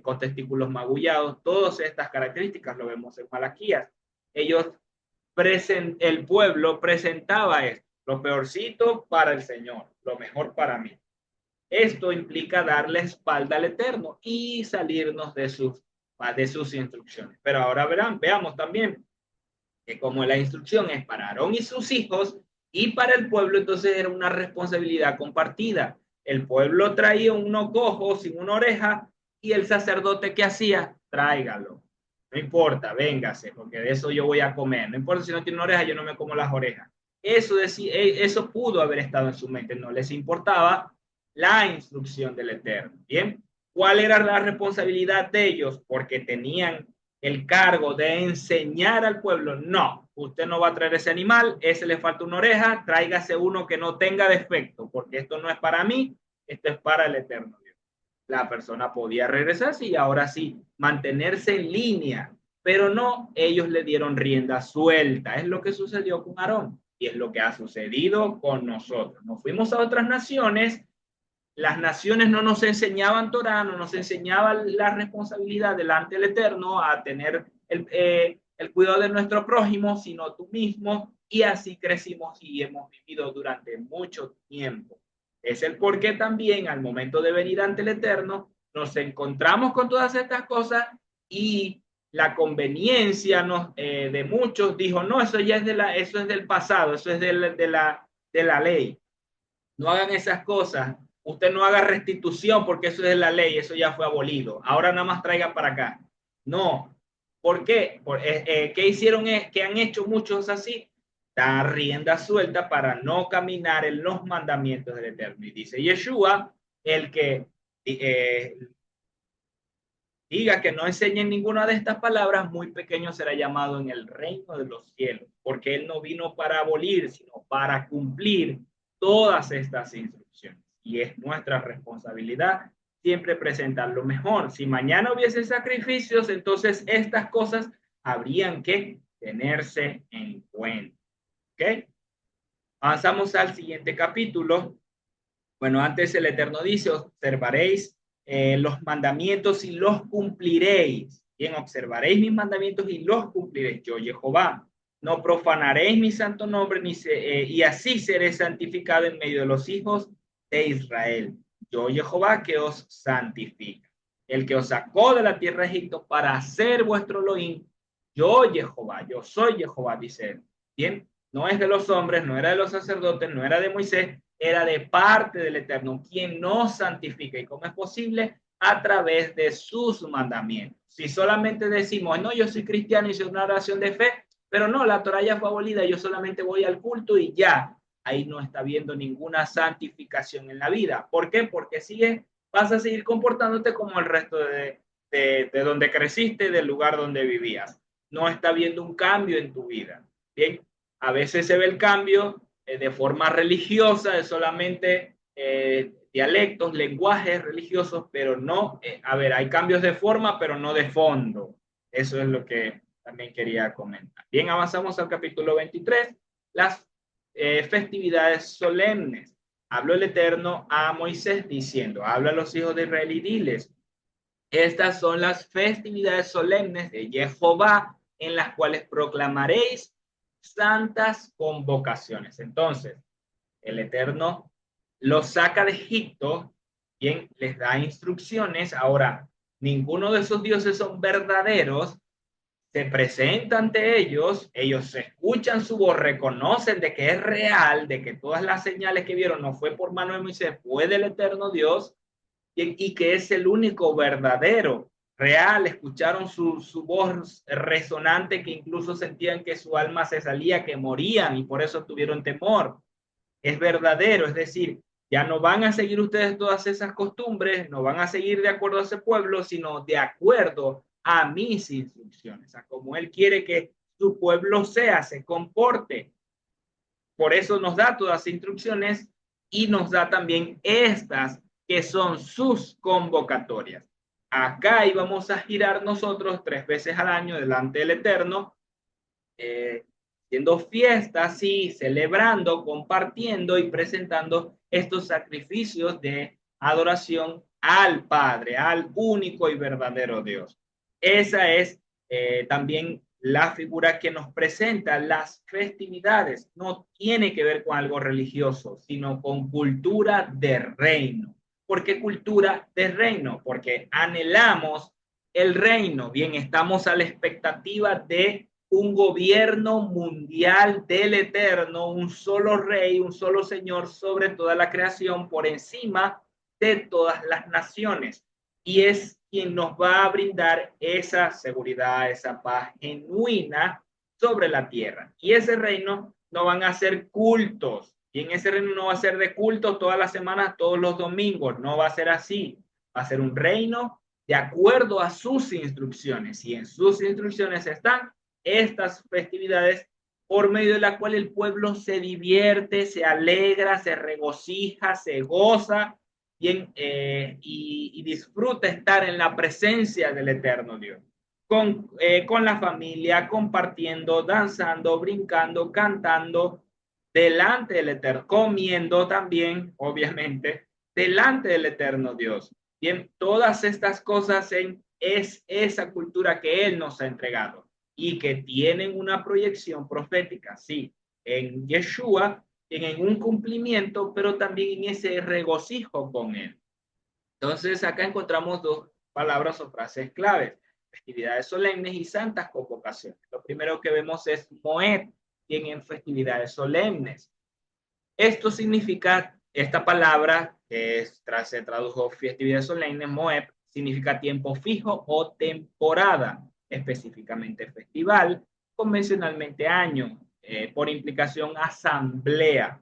con testículos magullados, todas estas características lo vemos en Malaquías. Ellos, el pueblo presentaba esto, lo peorcito para el Señor, lo mejor para mí. Esto implica darle espalda al Eterno y salirnos de sus instrucciones. Pero ahora veamos también que como la instrucción es para Aarón y sus hijos y para el pueblo, entonces era una responsabilidad compartida. El pueblo traía uno cojo sin una oreja y el sacerdote, ¿qué hacía? Tráigalo. No importa, véngase, porque de eso yo voy a comer. No importa si no tiene una oreja, yo no me como las orejas. Eso pudo haber estado en su mente, no les importaba la instrucción del Eterno. Bien, ¿cuál era la responsabilidad de ellos? Porque tenían el cargo de enseñar al pueblo. No, usted no va a traer ese animal, ese le falta una oreja, tráigase uno que no tenga defecto, porque esto no es para mí, esto es para el Eterno Dios. La persona podía regresarse y ahora sí mantenerse en línea, pero no, ellos le dieron rienda suelta. Es lo que sucedió con Aarón y es lo que ha sucedido con nosotros. Nos fuimos a otras naciones. Las naciones no nos enseñaban Torah, no nos enseñaban la responsabilidad delante del Eterno a tener el cuidado de nuestro prójimo, sino tú mismo, y así crecimos y hemos vivido durante mucho tiempo. Es el por qué también al momento de venir ante el Eterno nos encontramos con todas estas cosas y la conveniencia de muchos dijo, no, eso ya es, eso es del pasado, eso es de la ley. No hagan esas cosas. Usted no haga restitución porque eso es la ley, eso ya fue abolido. Ahora nada más traigan para acá. No. ¿Por qué? ¿Qué hicieron? ¿Qué han hecho muchos así? da rienda suelta para no caminar en los mandamientos del Eterno. Y dice Yeshua, el que diga que no enseñen ninguna de estas palabras, muy pequeño será llamado en el reino de los cielos, porque él no vino para abolir, sino para cumplir todas estas instrucciones. Y es nuestra responsabilidad siempre presentar lo mejor. Si mañana hubiese sacrificios, entonces estas cosas habrían que tenerse en cuenta. ¿Ok? Avanzamos al siguiente capítulo. Bueno, antes el Eterno dice, observaréis los mandamientos y los cumpliréis. Bien, observaréis mis mandamientos y los cumpliréis. Yo, Jehová, no profanaréis mi santo nombre y así seré santificado en medio de los hijos de Israel. Yo, Jehová, que os santifica. El que os sacó de la tierra de Egipto para ser vuestro Elohim. Yo, Jehová, yo soy Jehová, dice él. Bien, no es de los hombres, no era de los sacerdotes, no era de Moisés, era de parte del Eterno, quien nos santifica. ¿Y cómo es posible? A través de sus mandamientos. Si solamente decimos, no, yo soy cristiano y hice una oración de fe, pero no, la Torah ya fue abolida, yo solamente voy al culto y ya, ahí no está viendo ninguna santificación en la vida. ¿Por qué? Porque vas a seguir comportándote como el resto de donde creciste, del lugar donde vivías. No está viendo un cambio en tu vida. Bien, a veces se ve el cambio de forma religiosa, de solamente dialectos, lenguajes religiosos, pero no, a ver, hay cambios de forma, pero no de fondo. Eso es lo que también quería comentar. Bien, avanzamos al capítulo 23, las festividades solemnes. Habló el Eterno a Moisés diciendo, habla a los hijos de Israel y diles, estas son las festividades solemnes de Jehová en las cuales proclamaréis santas convocaciones. Entonces, el Eterno los saca de Egipto, bien, les da instrucciones. Ahora, ninguno de esos dioses son verdaderos, se presenta ante ellos escuchan su voz, reconocen de que es real, de que todas las señales que vieron no fue por mano de Moisés, fue del Eterno Dios, y que es el único verdadero, real. Escucharon su voz resonante que incluso sentían que su alma se salía, que morían y por eso tuvieron temor. Es verdadero, es decir, ya no van a seguir ustedes todas esas costumbres, no van a seguir de acuerdo a ese pueblo, sino de acuerdo a mis instrucciones, a como Él quiere que su pueblo sea, se comporte. Por eso nos da todas las instrucciones y nos da también estas que son sus convocatorias. Acá íbamos a girar nosotros 3 veces al año delante del Eterno, haciendo fiestas, sí, celebrando, compartiendo y presentando estos sacrificios de adoración al Padre, al único y verdadero Dios. Esa es también la figura que nos presenta las festividades. No tiene que ver con algo religioso, sino con cultura de reino. ¿Por qué cultura de reino? Porque anhelamos el reino. Bien, estamos a la expectativa de un gobierno mundial del Eterno, un solo rey, un solo Señor sobre toda la creación, por encima de todas las naciones. Y es quien nos va a brindar esa seguridad, esa paz genuina sobre la tierra. Y ese reino no van a ser cultos. Y en ese reino no va a ser de cultos todas las semanas, todos los domingos. No va a ser así. Va a ser un reino de acuerdo a sus instrucciones. Y en sus instrucciones están estas festividades por medio de la cual el pueblo se divierte, se alegra, se regocija, se goza bien, y disfruta estar en la presencia del eterno Dios. Con la familia, compartiendo, danzando, brincando, cantando, delante del eterno, comiendo también, obviamente, delante del eterno Dios. Bien, todas estas cosas es esa cultura que Él nos ha entregado y que tienen una proyección profética, sí, en Yeshua, en un cumplimiento, pero también en ese regocijo con Él. Entonces, acá encontramos dos palabras o frases claves: festividades solemnes y santas convocaciones. Lo primero que vemos es Moed, en festividades solemnes. Esto significa, esta palabra, que se tradujo festividades solemnes, Moed, significa tiempo fijo o temporada, específicamente festival, convencionalmente año. por implicación asamblea,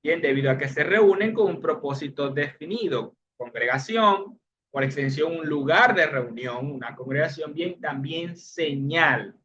bien, debido a que se reúnen con un propósito definido, congregación, por extensión un lugar de reunión, una congregación, bien, también señal,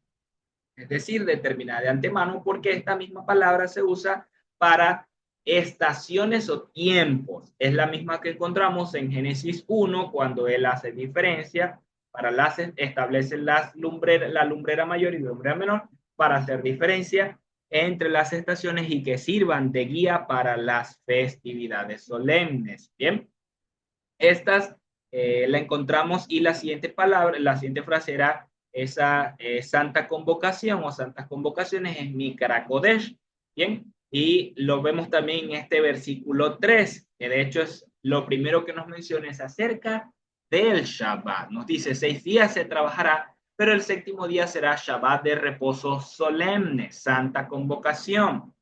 es decir, determinada de antemano, porque esta misma palabra se usa para estaciones o tiempos. Es la misma que encontramos en Génesis 1, cuando él hace diferencia, para las, establece la lumbrera mayor y la lumbrera menor, para hacer diferencia entre las estaciones y que sirvan de guía para las festividades solemnes. Bien, estas la encontramos y la siguiente palabra, la siguiente frase era esa santa convocación o santas convocaciones en Mikra Kodesh. Bien, y lo vemos también en este versículo 3, que de hecho es lo primero que nos menciona es acerca del Shabbat. Nos dice, 6 días se trabajará, pero el séptimo día será Shabbat de reposo solemne, santa convocación.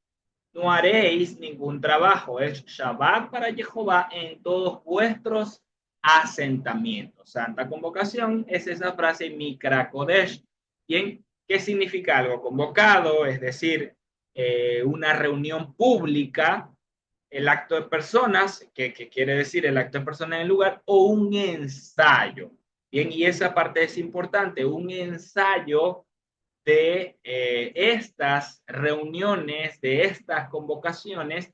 No haréis ningún trabajo, es Shabbat para Jehová en todos vuestros asentamientos. Santa convocación es esa frase Mikra Kodesh. Bien, ¿qué significa algo convocado? Es decir, una reunión pública, el acto de personas, que quiere decir el acto de personas en el lugar, o un ensayo. Bien, y esa parte es importante, un ensayo de estas reuniones, de estas convocaciones,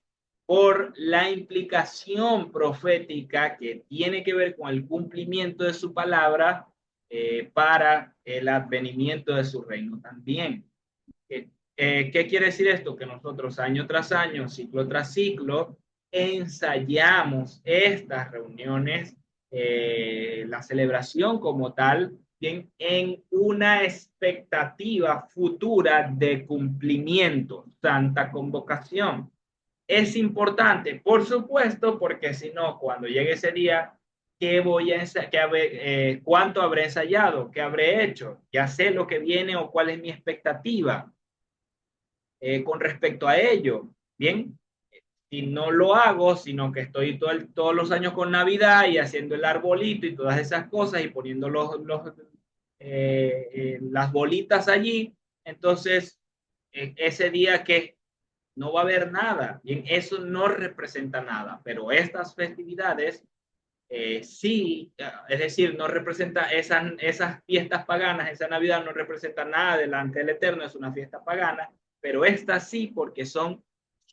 por la implicación profética que tiene que ver con el cumplimiento de su palabra para el advenimiento de su reino también. ¿Qué quiere decir esto? Que nosotros año tras año, ciclo tras ciclo, ensayamos estas reuniones, la celebración como tal, bien, en una expectativa futura de cumplimiento, santa convocación. Es importante, por supuesto, porque si no, cuando llegue ese día, ¿qué voy a cuánto habré ensayado? ¿Qué habré hecho? Ya sé lo que viene o cuál es mi expectativa con respecto a ello. Bien, si no lo hago, sino que estoy todos los años con Navidad y haciendo el arbolito y todas esas cosas y poniendo las bolitas allí, entonces ese día que no va a haber nada, bien, eso no representa nada, pero estas festividades sí, es decir, no representa esas fiestas paganas, esa Navidad no representa nada delante del Eterno, es una fiesta pagana, pero estas sí, porque son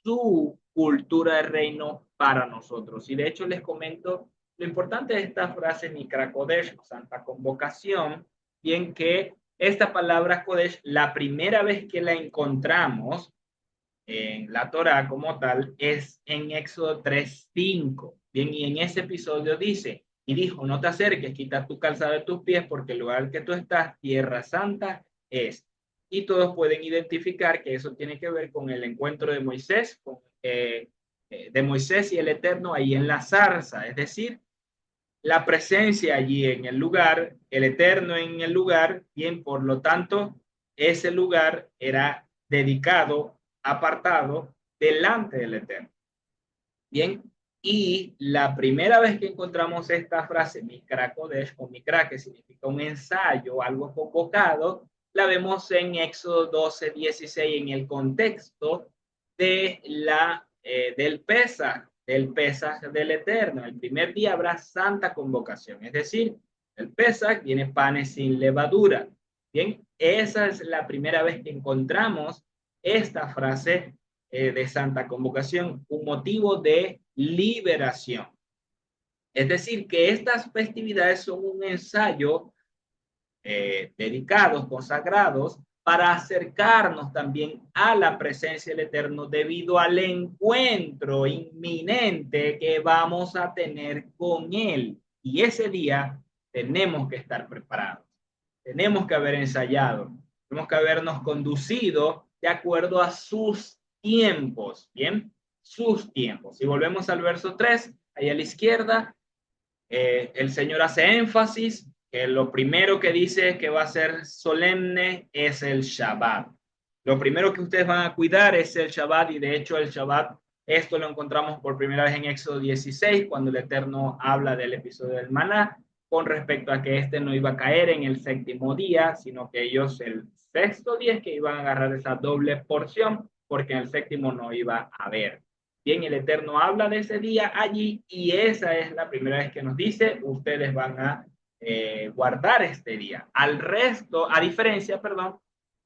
su cultura de reino para nosotros. Y de hecho les comento lo importante de esta frase Mikra Kodesh, Santa Convocación, bien que esta palabra Kodesh, la primera vez que la encontramos en la Torah como tal es en Éxodo 3:5. Bien, y en ese episodio dice, y dijo, no te acerques, quita tu calzado de tus pies, porque el lugar que tú estás, tierra santa, es. Y todos pueden identificar que eso tiene que ver con el encuentro de Moisés, de Moisés y el Eterno ahí en la zarza, es decir, la presencia allí en el lugar, el Eterno en el lugar, bien, por lo tanto, ese lugar era dedicado, apartado, delante del Eterno. Bien, y la primera vez que encontramos esta frase, Mikra Kodesh, o Mikra, que significa un ensayo, algo convocado, la vemos en Éxodo 12:16, en el contexto de del Pesaj del Eterno. El primer día habrá santa convocación, es decir, el Pesaj tiene panes sin levadura. Bien, esa es la primera vez que encontramos esta frase de santa convocación, un motivo de liberación. Es decir, que estas festividades son un ensayo dedicados, consagrados, para acercarnos también a la presencia del Eterno debido al encuentro inminente que vamos a tener con Él. Y ese día tenemos que estar preparados, tenemos que haber ensayado, tenemos que habernos conducido de acuerdo a sus tiempos, ¿bien? Sus tiempos. Si volvemos al verso 3, ahí a la izquierda, el Señor hace énfasis que lo primero que dice que va a ser solemne es el Shabbat. Lo primero que ustedes van a cuidar es el Shabbat, y de hecho el Shabbat, esto lo encontramos por primera vez en Éxodo 16, cuando el Eterno habla del episodio del maná, con respecto a que este no iba a caer en el séptimo día, sino que ellos el sexto día es que iban a agarrar esa doble porción, porque en el séptimo no iba a haber. Bien, el Eterno habla de ese día allí y esa es la primera vez que nos dice, ustedes van a guardar este día. Al resto, a diferencia, perdón,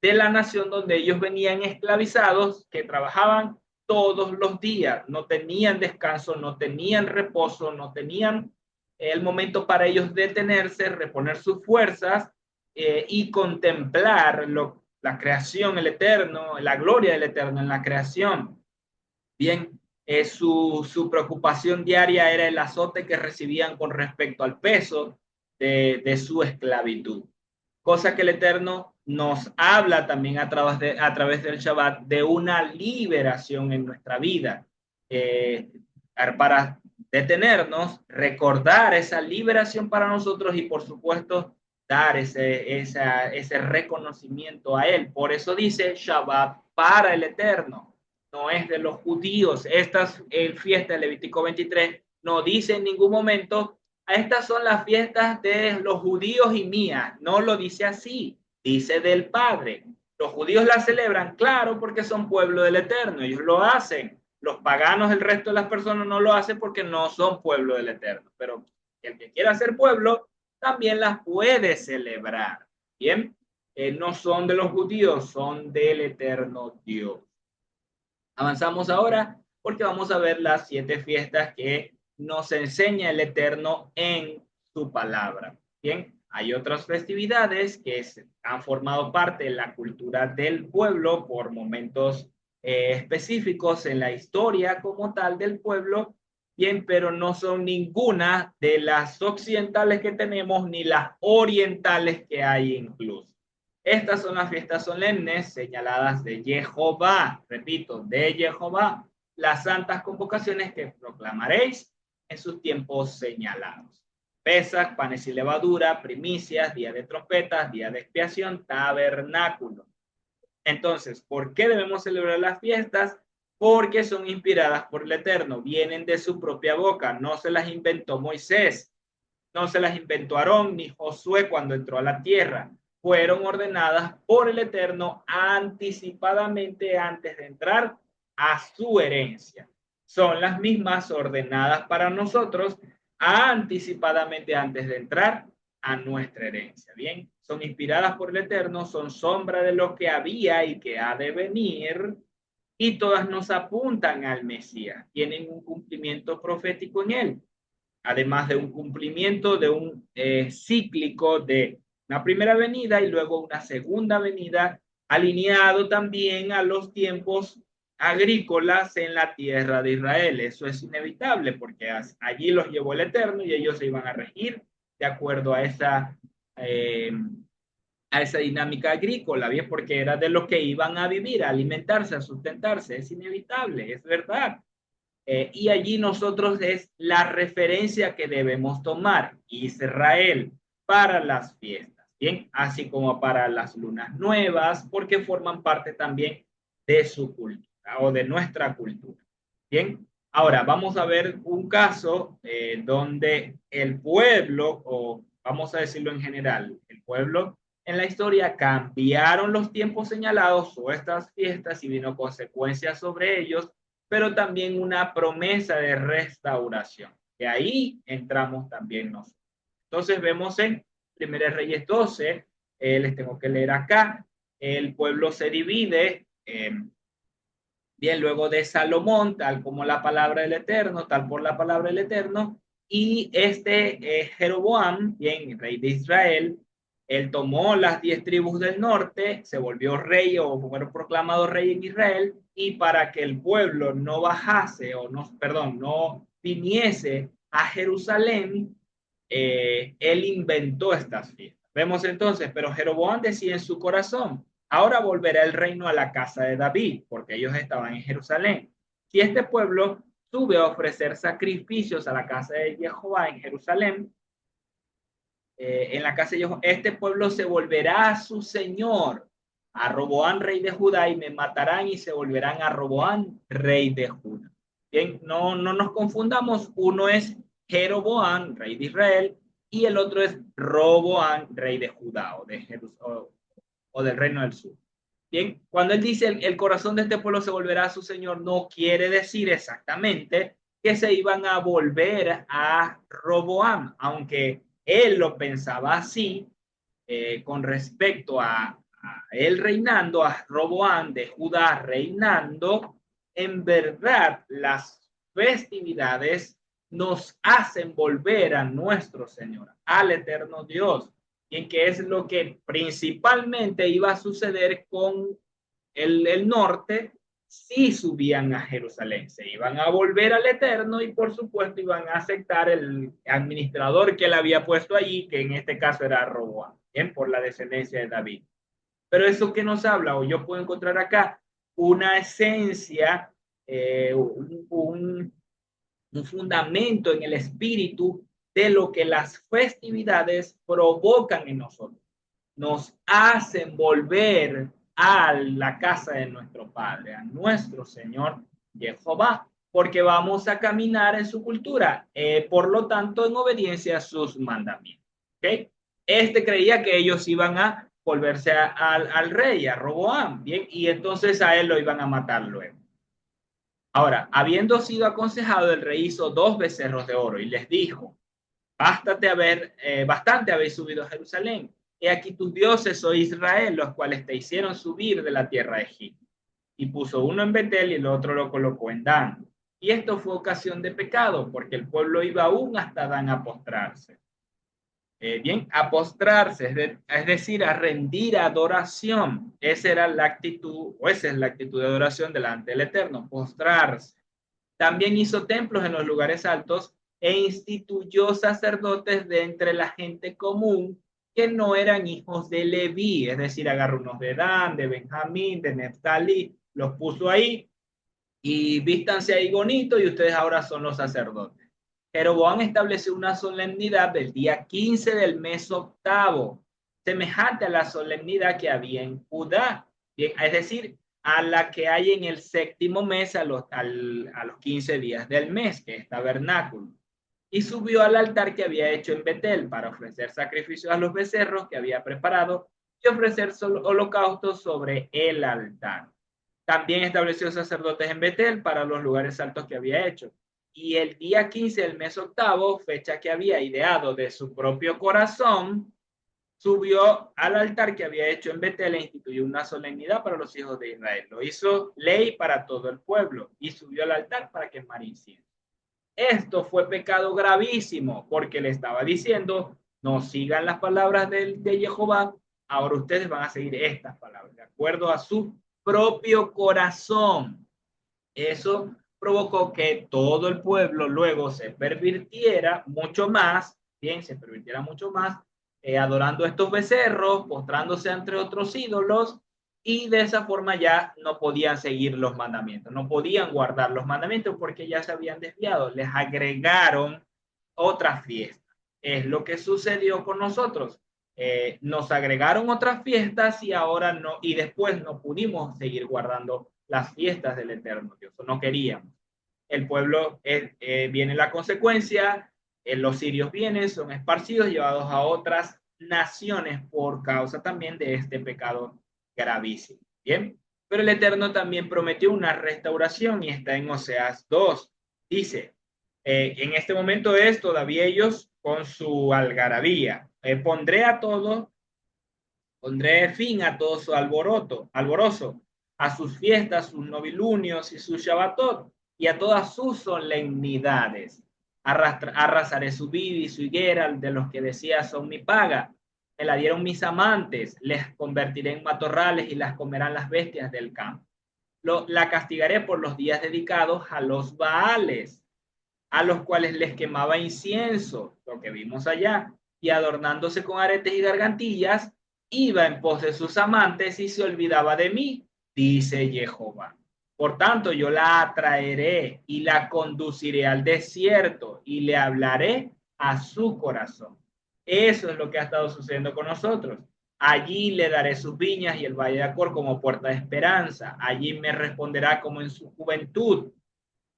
de la nación donde ellos venían esclavizados, que trabajaban todos los días, no tenían descanso, no tenían reposo, no tenían el momento para ellos detenerse, reponer sus fuerzas y contemplar la creación, el Eterno, la gloria del Eterno en la creación. Bien, su preocupación diaria era el azote que recibían con respecto al peso de su esclavitud. Cosa que el Eterno nos habla también a través del Shabbat de una liberación en nuestra vida. Para detenernos, recordar esa liberación para nosotros y por supuesto dar ese reconocimiento a Él. Por eso dice Shabbat para el Eterno, no es de los judíos. Estas fiesta de Levítico 23 no dice en ningún momento estas son las fiestas de los judíos y mías. No lo dice así, dice del Padre. Los judíos la celebran, claro, porque son pueblo del Eterno, ellos lo hacen. Los paganos, el resto de las personas no lo hacen porque no son pueblo del Eterno. Pero el que quiera ser pueblo también las puede celebrar. Bien, no son de los judíos, son del Eterno Dios. Avanzamos ahora porque vamos a ver las 7 fiestas que nos enseña el Eterno en su palabra. Bien, hay otras festividades que han formado parte de la cultura del pueblo por momentos específicos en la historia como tal del pueblo, bien, pero no son ninguna de las occidentales que tenemos ni las orientales que hay incluso. Estas son las fiestas solemnes señaladas de Jehová, repito, de Jehová, las santas convocaciones que proclamaréis en sus tiempos señalados. Pesas, panes y levadura, primicias, día de trompetas, día de expiación, tabernáculo. Entonces, ¿por qué debemos celebrar las fiestas? Porque son inspiradas por el Eterno, vienen de su propia boca, no se las inventó Moisés, no se las inventó Aarón ni Josué cuando entró a la tierra. Fueron ordenadas por el Eterno anticipadamente antes de entrar a su herencia. Son las mismas ordenadas para nosotros anticipadamente antes de entrar a nuestra herencia. Bien, son inspiradas por el Eterno, son sombra de lo que había y que ha de venir, y todas nos apuntan al Mesías. Tienen un cumplimiento profético en él, además de un cumplimiento de un cíclico de una primera venida y luego una segunda venida, alineado también a los tiempos agrícolas en la tierra de Israel. Eso es inevitable porque allí los llevó el Eterno y ellos se iban a regir de acuerdo a esa dinámica agrícola, bien, porque era de lo que iban a vivir, a alimentarse, a sustentarse. Es inevitable, es verdad. Y allí nosotros es la referencia que debemos tomar, Israel, para las fiestas, ¿bien? Así como para las lunas nuevas, porque forman parte también de su cultura o de nuestra cultura, ¿bien? Ahora vamos a ver un caso donde el pueblo, o vamos a decirlo en general, el pueblo en la historia cambiaron los tiempos señalados o estas fiestas y vino consecuencias sobre ellos, pero también una promesa de restauración. Y ahí entramos también nosotros. Entonces vemos en 1 Reyes 12, les tengo que leer acá, el pueblo se divide, bien, luego de Salomón, tal como la palabra del Eterno, tal por la palabra del Eterno, y Jeroboam, bien, rey de Israel, él tomó las 10 tribus del norte, se volvió rey o fueron proclamados rey en Israel, y para que el pueblo no bajase o no, perdón, no viniese a Jerusalén, él inventó estas fiestas. Vemos entonces, pero Jeroboam decía en su corazón, ahora volverá el reino a la casa de David, porque ellos estaban en Jerusalén. Si este pueblo sube a ofrecer sacrificios a la casa de Jehová en Jerusalén, en la casa de Jehová, este pueblo se volverá a su señor, a Roboán, rey de Judá, y me matarán y se volverán a Roboán, rey de Judá. Bien, no nos confundamos, uno es Jeroboam, rey de Israel, y el otro es Roboam, rey de Judá o del reino del sur. Bien, cuando él dice el corazón de este pueblo se volverá a su Señor, no quiere decir exactamente que se iban a volver a Roboam, aunque él lo pensaba así, con respecto a él reinando, a Roboam de Judá reinando, en verdad las festividades nos hacen volver a nuestro Señor, al eterno Dios, y en que es lo que principalmente iba a suceder con el norte si subían a Jerusalén. Se iban a volver al Eterno y por supuesto iban a aceptar el administrador que él había puesto allí, que en este caso era Roboam, bien, por la descendencia de David. Pero eso que nos habla, o yo puedo encontrar acá, una esencia, un fundamento en el espíritu de lo que las festividades provocan en nosotros. Nos hacen volver a la casa de nuestro Padre, a nuestro Señor Jehová, porque vamos a caminar en su cultura, por lo tanto, en obediencia a sus mandamientos. ¿Okay? Este creía que ellos iban a volverse al rey, a Roboam, ¿bien? Y entonces a él lo iban a matar luego. Ahora, habiendo sido aconsejado, el rey hizo 2 becerros de oro y les dijo: bastante habéis subido a Jerusalén. He aquí tus dioses, oh Israel, los cuales te hicieron subir de la tierra de Egipto. Y puso uno en Betel y el otro lo colocó en Dan. Y esto fue ocasión de pecado, porque el pueblo iba aún hasta Dan a postrarse. Bien, a postrarse, es decir, a rendir adoración. Esa era la actitud, o esa es la actitud de adoración delante del Eterno, postrarse. También hizo templos en los lugares altos e instituyó sacerdotes de entre la gente común que no eran hijos de Leví, es decir, agarró unos de Dan, de Benjamín, de Neftalí, los puso ahí y vístanse ahí bonito y ustedes ahora son los sacerdotes. Jeroboam estableció una solemnidad del día 15 del mes octavo, semejante a la solemnidad que había en Judá, es decir, a la que hay en el séptimo mes a los 15 días del mes, que es tabernáculo. Y subió al altar que había hecho en Betel para ofrecer sacrificios a los becerros que había preparado y ofrecer holocaustos sobre el altar. También estableció sacerdotes en Betel para los lugares altos que había hecho. Y el día 15 del mes octavo, fecha que había ideado de su propio corazón, subió al altar que había hecho en Betel e instituyó una solemnidad para los hijos de Israel. Lo hizo ley para todo el pueblo y subió al altar para quemar incienso. Esto fue pecado gravísimo porque le estaba diciendo: no sigan las palabras de Jehová, ahora ustedes van a seguir estas palabras, de acuerdo a su propio corazón. Eso provocó que todo el pueblo luego se pervirtiera mucho más, bien, se pervirtiera mucho más, adorando estos becerros, postrándose entre otros ídolos, y de esa forma ya no podían seguir los mandamientos, no podían guardar los mandamientos porque ya se habían desviado, les agregaron otra fiesta. Es lo que sucedió con nosotros. Nos agregaron otras fiestas y ahora no, y después no pudimos seguir guardando las fiestas del eterno Dios, no queríamos. El pueblo, viene la consecuencia, los sirios vienen, son esparcidos, llevados a otras naciones por causa también de este pecado gravísimo. Bien, pero el Eterno también prometió una restauración y está en Oseas 2. Dice, en este momento es todavía ellos con su algarabía. Pondré fin a todo su alborozo, a sus fiestas, sus novilunios y sus Shabbatot, y a todas sus solemnidades. Arrasaré su vid y su higuera de los que decía son mi paga. Me la dieron mis amantes, les convertiré en matorrales y las comerán las bestias del campo. La castigaré por los días dedicados a los Baales, a los cuales les quemaba incienso, lo que vimos allá, y adornándose con aretes y gargantillas, iba en pos de sus amantes y se olvidaba de mí, dice Jehová. Por tanto, yo la atraeré y la conduciré al desierto y le hablaré a su corazón. Eso es lo que ha estado sucediendo con nosotros. Allí le daré sus viñas y el valle de Acor como puerta de esperanza. Allí me responderá como en su juventud.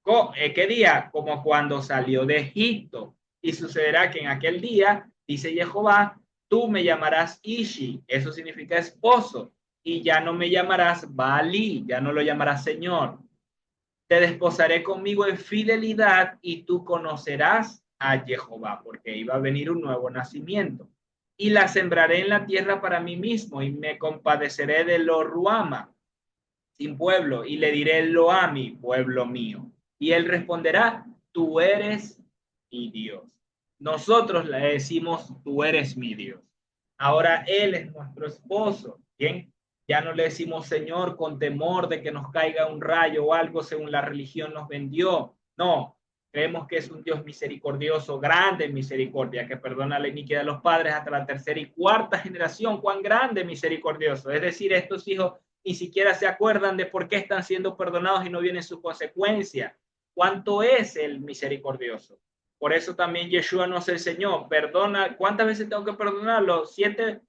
¿Qué día? Como cuando salió de Egipto. Y sucederá que en aquel día Dice Jehová, tú me llamarás Ishi, eso significa esposo, y ya no me llamarás Baalí, ya no lo llamarás Señor. Te desposaré conmigo en fidelidad y tú conocerás a Jehová, porque iba a venir un nuevo nacimiento. Y la sembraré en la tierra para mí mismo y me compadeceré de lo Ruama, sin pueblo, y le diré lo a mi pueblo mío. Y él responderá, tú eres mi Dios. Nosotros le decimos, tú eres mi Dios. Ahora él es nuestro esposo. Bien, ya no le decimos Señor con temor de que nos caiga un rayo o algo según la religión nos vendió. No, creemos que es un Dios misericordioso, grande en misericordia, que perdona la iniquidad de los padres hasta la tercera y cuarta generación. Cuán grande misericordioso. Es decir, estos hijos ni siquiera se acuerdan de por qué están siendo perdonados y no vienen sus consecuencias. ¿Cuánto es el misericordioso? Por eso también Yeshua nos enseñó, perdona, ¿cuántas veces tengo que perdonarlo? Siete,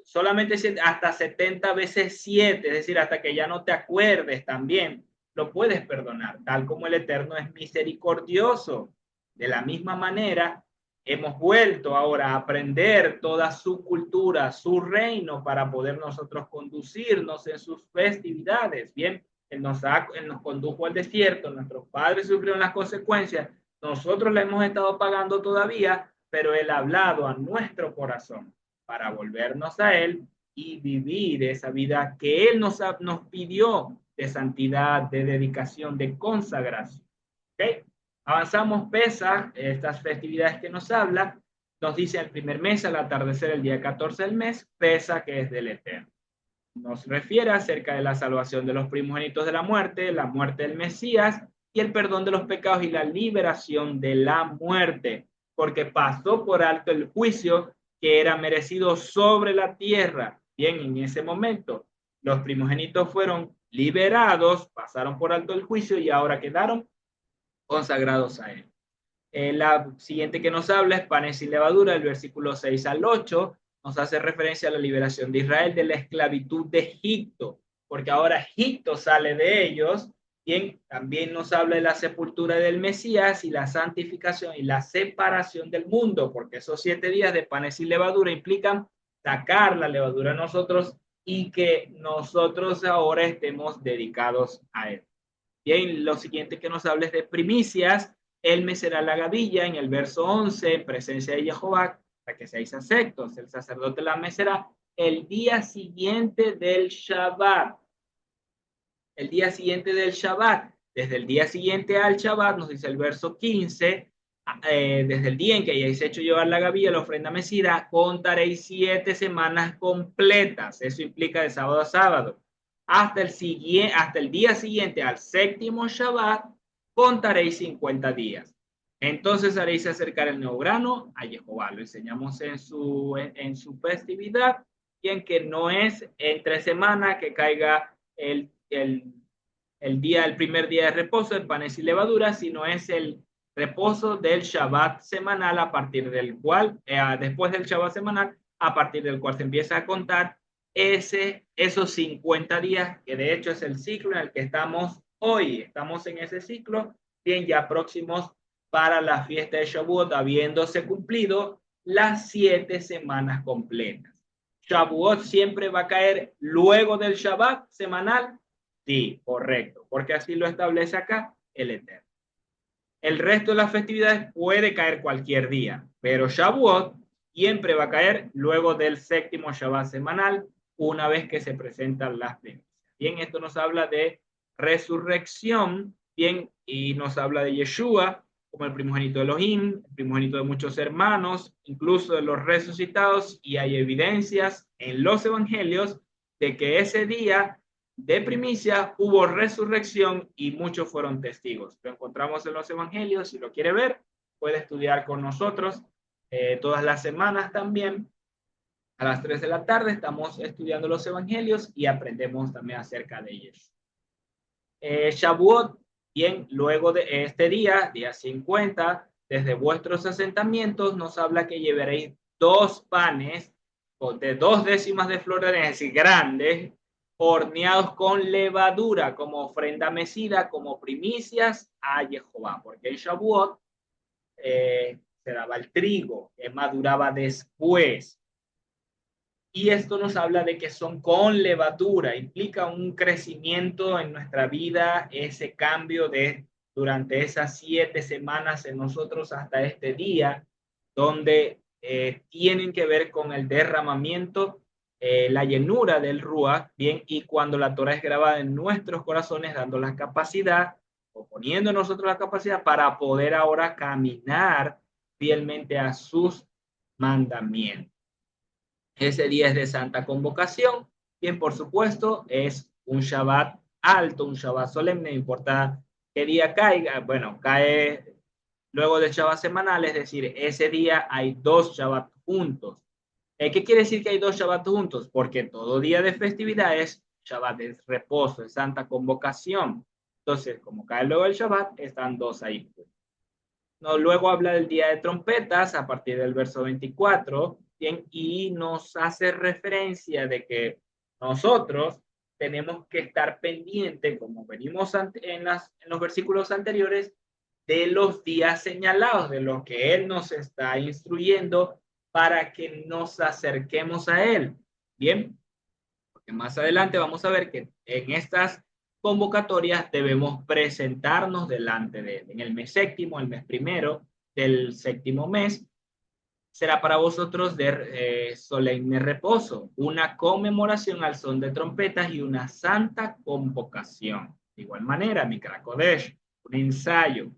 solamente siete, hasta 70 veces 7, es decir, hasta que ya no te acuerdes también, lo puedes perdonar, tal como el Eterno es misericordioso. De la misma manera, hemos vuelto ahora a aprender toda su cultura, su reino, para poder nosotros conducirnos en sus festividades. Bien, él nos condujo al desierto, nuestros padres sufrieron las consecuencias, nosotros le hemos estado pagando todavía, pero Él ha hablado a nuestro corazón para volvernos a Él y vivir esa vida que Él nos pidió de santidad, de dedicación, de consagración. ¿Okay? Avanzamos, pesa estas festividades que nos habla. Nos dice el primer mes, al atardecer el día 14 del mes, pesa que es del Eterno. Nos refiere acerca de la salvación de los primogénitos de la muerte del Mesías y el perdón de los pecados y la liberación de la muerte, porque pasó por alto el juicio que era merecido sobre la tierra. Bien, en ese momento los primogénitos fueron liberados, pasaron por alto el juicio y ahora quedaron consagrados a él. La siguiente que nos habla es panes sin levadura, el versículo 6 al 8 nos hace referencia a la liberación de Israel de la esclavitud de Egipto, porque ahora Egipto sale de ellos. Bien, también nos habla de la sepultura del Mesías y la santificación y la separación del mundo, porque esos 7 días de panes sin levadura implican sacar la levadura a nosotros y que nosotros ahora estemos dedicados a él. Bien, lo siguiente que nos habla es de primicias. Él me será la gavilla en el verso 11, en presencia de Jehová, para que seáis aceptos. El sacerdote la mecerá el día siguiente del Shabbat. El día siguiente del Shabbat. Desde el día siguiente al Shabbat, nos dice el verso 15, desde el día en que hayáis hecho llevar la gavilla, la ofrenda mecida, contaréis 7 semanas completas. Eso implica de sábado a sábado. Hasta el día siguiente al séptimo Shabbat, contaréis 50 días. Entonces haréis acercar el nuevo grano a Jehová. Lo enseñamos en su festividad, y en que no es entre semanas que caiga el primer día de reposo, el panes y levadura, sino es el reposo del Shabbat semanal, a partir del cual, después del Shabbat semanal, a partir del cual se empieza a contar esos 50 días, que de hecho es el ciclo en el que estamos hoy. Estamos en ese ciclo, bien ya próximos para la fiesta de Shavuot, habiéndose cumplido las 7 semanas completas. Shavuot siempre va a caer luego del Shabbat semanal. Sí, correcto, porque así lo establece acá el Eterno. El resto de las festividades puede caer cualquier día, pero Shavuot siempre va a caer luego del séptimo Shabbat semanal, una vez que se presentan las primicias. Bien, esto nos habla de resurrección, bien, y nos habla de Yeshua como el primogénito de Elohim, el primogénito de muchos hermanos, incluso de los resucitados, y hay evidencias en los evangelios de que ese día de primicia hubo resurrección y muchos fueron testigos. Lo encontramos en los evangelios. Si lo quiere ver, puede estudiar con nosotros todas las semanas también. A las 3 de la tarde estamos estudiando los evangelios y aprendemos también acerca de ellos. Shavuot, bien, luego de este día 50, desde vuestros asentamientos nos habla que llevaréis 2 panes de 2 décimas de flor de harina, es decir, grandes, horneados con levadura, como ofrenda mecida, como primicias a Jehová, porque en Shavuot se daba el trigo, que maduraba después. Y esto nos habla de que son con levadura, implica un crecimiento en nuestra vida, ese cambio de durante esas 7 semanas en nosotros hasta este día, donde tienen que ver con el derramamiento, la llenura del Ruach, bien, y cuando la Torah es grabada en nuestros corazones, dando la capacidad, o poniendo en nosotros la capacidad para poder ahora caminar fielmente a sus mandamientos. Ese día es de Santa Convocación, bien, por supuesto, es un Shabbat alto, un Shabbat solemne, no importa qué día caiga, bueno, cae luego del Shabbat semanal, es decir, ese día hay dos Shabbat juntos. ¿Qué quiere decir que hay dos Shabbat juntos? Porque todo día de festividad es Shabbat, es reposo, es Santa Convocación. Entonces, como cae luego el Shabbat, están dos ahí. No, luego habla del día de trompetas a partir del verso 24, ¿bien? Y nos hace referencia de que nosotros tenemos que estar pendientes, como venimos en los versículos anteriores, de los días señalados, de lo que Él nos está instruyendo para que nos acerquemos a Él. Bien, porque más adelante vamos a ver que en estas convocatorias debemos presentarnos delante de él. En el mes séptimo, el mes primero del séptimo mes, será para vosotros de solemne reposo, una conmemoración al son de trompetas y una santa convocación. De igual manera, Mikra Kodesh, un ensayo.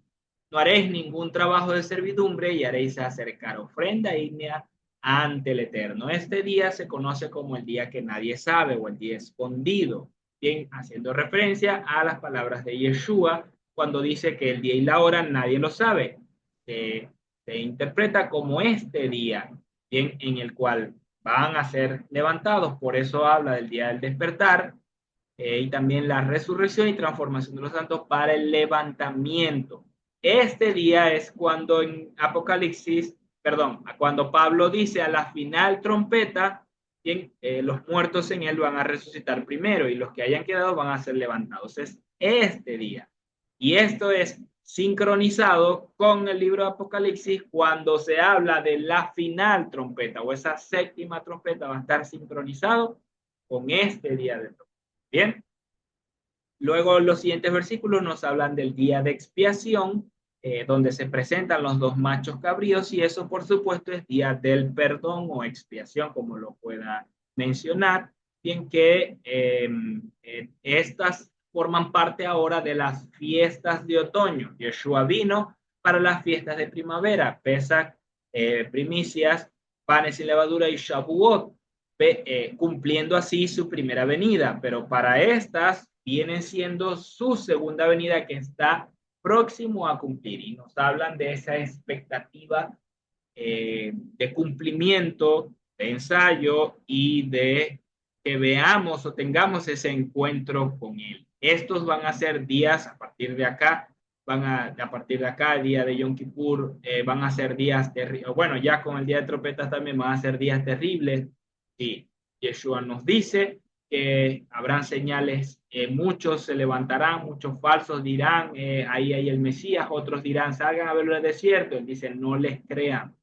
No haréis ningún trabajo de servidumbre y haréis acercar ofrenda ígnea ante el Eterno. Este día se conoce como el día que nadie sabe o el día escondido, bien, haciendo referencia a las palabras de Yeshua cuando dice que el día y la hora nadie lo sabe. Se interpreta como este día, bien, en el cual van a ser levantados, por eso habla del día del despertar, y también la resurrección y transformación de los santos para el levantamiento. Este día es cuando en Apocalipsis, perdón, cuando Pablo dice a la final trompeta, bien, los muertos en él van a resucitar primero y los que hayan quedado van a ser levantados. Es este día. Y esto es sincronizado con el libro de Apocalipsis cuando se habla de la final trompeta o esa séptima trompeta va a estar sincronizado con este día de trompeta. Bien, luego los siguientes versículos nos hablan del día de expiación, donde se presentan los dos machos cabríos y eso por supuesto es día del perdón o expiación, como lo pueda mencionar. Bien que estas forman parte ahora de las fiestas de otoño. Yeshua vino para las fiestas de primavera, Pesach, primicias, panes sin levadura y Shavuot, cumpliendo así su primera venida, pero para estas viene siendo su segunda venida que está próximo a cumplir y nos hablan de esa expectativa de cumplimiento, de ensayo y de que veamos o tengamos ese encuentro con Él. Estos van a ser días a partir de acá, a partir de acá, el día de Yom Kippur, van a ser días terribles. Bueno, ya con el día de trompetas también van a ser días terribles. Y Yeshua nos dice que habrán señales, muchos se levantarán, muchos falsos dirán, ahí hay el Mesías, otros dirán, salgan a ver el desierto. Él dice, no les crean,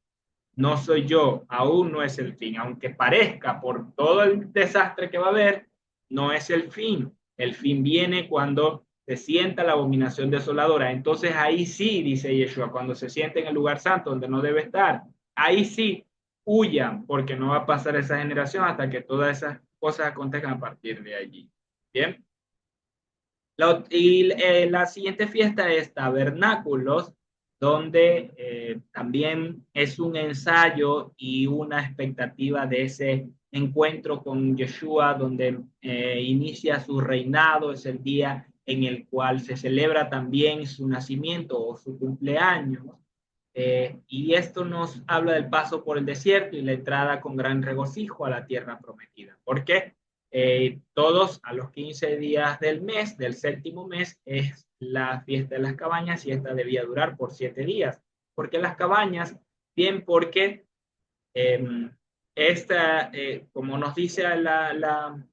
no soy yo, aún no es el fin, aunque parezca por todo el desastre que va a haber, no es el fin. El fin viene cuando se sienta la abominación desoladora. Entonces ahí sí, dice Yeshua, cuando se siente en el lugar santo donde no debe estar, ahí sí huyan, porque no va a pasar esa generación hasta que todas esas cosas acontezcan a partir de allí. Bien. La siguiente fiesta es Tabernáculos, donde también es un ensayo y una expectativa de ese encuentro con Yeshua, donde inicia su reinado, es el día en el cual se celebra también su nacimiento o su cumpleaños. Y esto nos habla del paso por el desierto y la entrada con gran regocijo a la tierra prometida. ¿Por qué? Todos a los 15 días del mes, del séptimo mes, es la fiesta de las cabañas y esta debía durar por 7 días. ¿Por qué las cabañas? Bien, porque como nos dice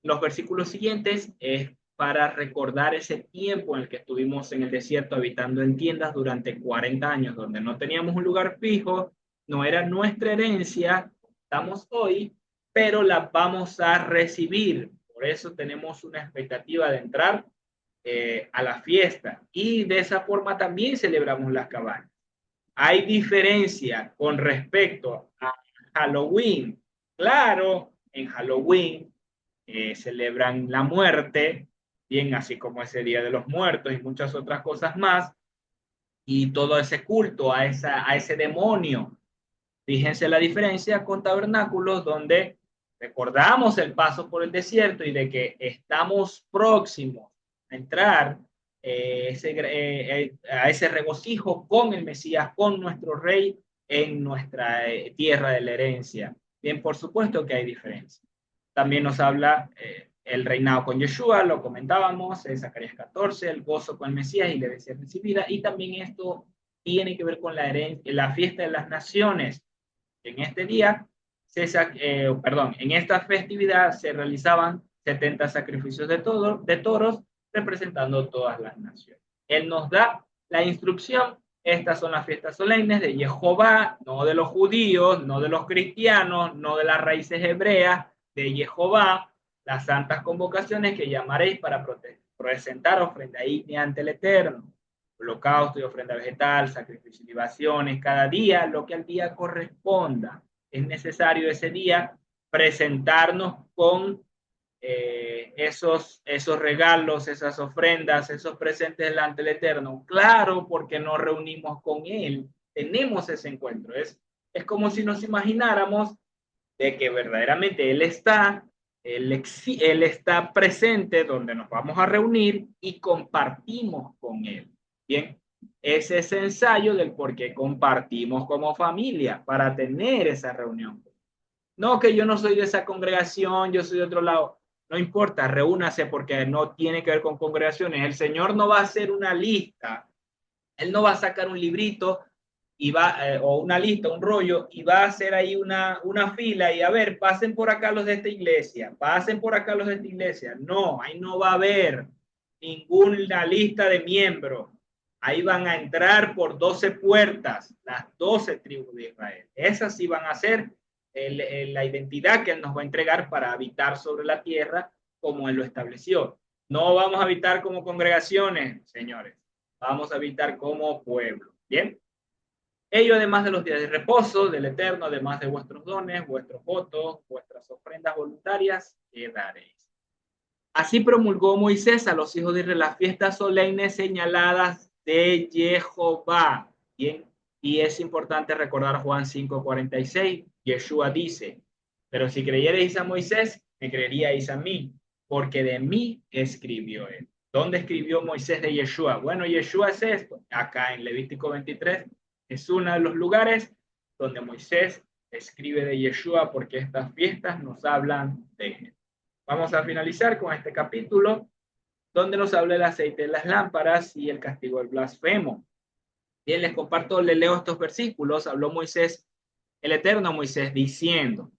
los versículos siguientes, es para recordar ese tiempo en el que estuvimos en el desierto habitando en tiendas durante 40 años, donde no teníamos un lugar fijo, no era nuestra herencia, estamos hoy, pero la vamos a recibir. Por eso tenemos una expectativa de entrar a la fiesta y de esa forma también celebramos las cabañas. Hay diferencia con respecto a Halloween. Claro, en Halloween celebran la muerte, bien así como ese Día de los Muertos y muchas otras cosas más, y todo ese culto a ese demonio. Fíjense la diferencia con tabernáculos donde recordamos el paso por el desierto y de que estamos próximos a entrar a ese regocijo con el Mesías, con nuestro Rey en nuestra tierra de la herencia. Bien, por supuesto que hay diferencia. También nos habla el reinado con Yeshua, lo comentábamos, en Zacarías 14, el gozo con el Mesías y la herencia recibida. Y también esto tiene que ver con la fiesta de las naciones. En este día, en esta festividad se realizaban 70 sacrificios de toros representando todas las naciones. Él nos da la instrucción. Estas son las fiestas solemnes de Jehová, no de los judíos, no de los cristianos, no de las raíces hebreas, de Jehová, las santas convocaciones que llamaréis para presentar ofrenda ígnea ante el Eterno, holocausto y ofrenda vegetal, sacrificio y libaciones, cada día lo que al día corresponda. Es necesario ese día presentarnos con esos regalos, esas ofrendas, esos presentes delante del Eterno. Claro, porque nos reunimos con Él, tenemos ese encuentro. Es como si nos imagináramos de que verdaderamente Él está presente donde nos vamos a reunir y compartimos con Él. Bien, ese es el ensayo del por qué compartimos como familia, para tener esa reunión. No, que yo no soy de esa congregación, yo soy de otro lado. No importa, reúnase porque no tiene que ver con congregaciones. El Señor no va a hacer una lista, Él no va a sacar un librito y o una lista, un rollo, y va a hacer ahí una fila y a ver, pasen por acá los de esta iglesia, pasen por acá los de esta iglesia. No, ahí no va a haber ninguna lista de miembros. Ahí van a entrar por 12 puertas, las 12 tribus de Israel. Esas sí van a ser la identidad que Él nos va a entregar para habitar sobre la tierra como Él lo estableció. No vamos a habitar como congregaciones, señores. Vamos a habitar como pueblo. Bien. Ello, además de los días de reposo del Eterno, además de vuestros dones, vuestros votos, vuestras ofrendas voluntarias, que daréis. Así promulgó Moisés a los hijos de Israel las fiestas solemnes señaladas de Jehová. Bien, y es importante recordar Juan 5:46. Yeshua dice, pero si creyereis a Moisés, me creeríais a mí, porque de mí escribió él. ¿Dónde escribió Moisés de Yeshua? Bueno, Yeshua es esto. Acá en Levítico 23 es uno de los lugares donde Moisés escribe de Yeshua porque estas fiestas nos hablan de él. Vamos a finalizar con este capítulo donde nos habla el aceite de las lámparas y el castigo del blasfemo. Bien, les comparto, les leo estos versículos. Habló Moisés, el eterno Moisés, diciendo,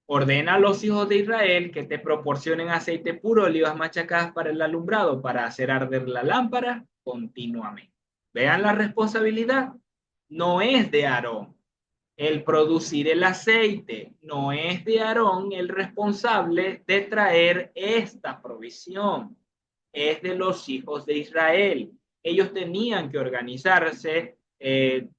ordena a los hijos de Israel que te proporcionen aceite puro, olivas machacadas para el alumbrado, para hacer arder la lámpara continuamente. Vean la responsabilidad. No es de Aarón el producir el aceite, no es de Aarón el responsable de traer esta provisión, es de los hijos de Israel. Ellos tenían que organizarse,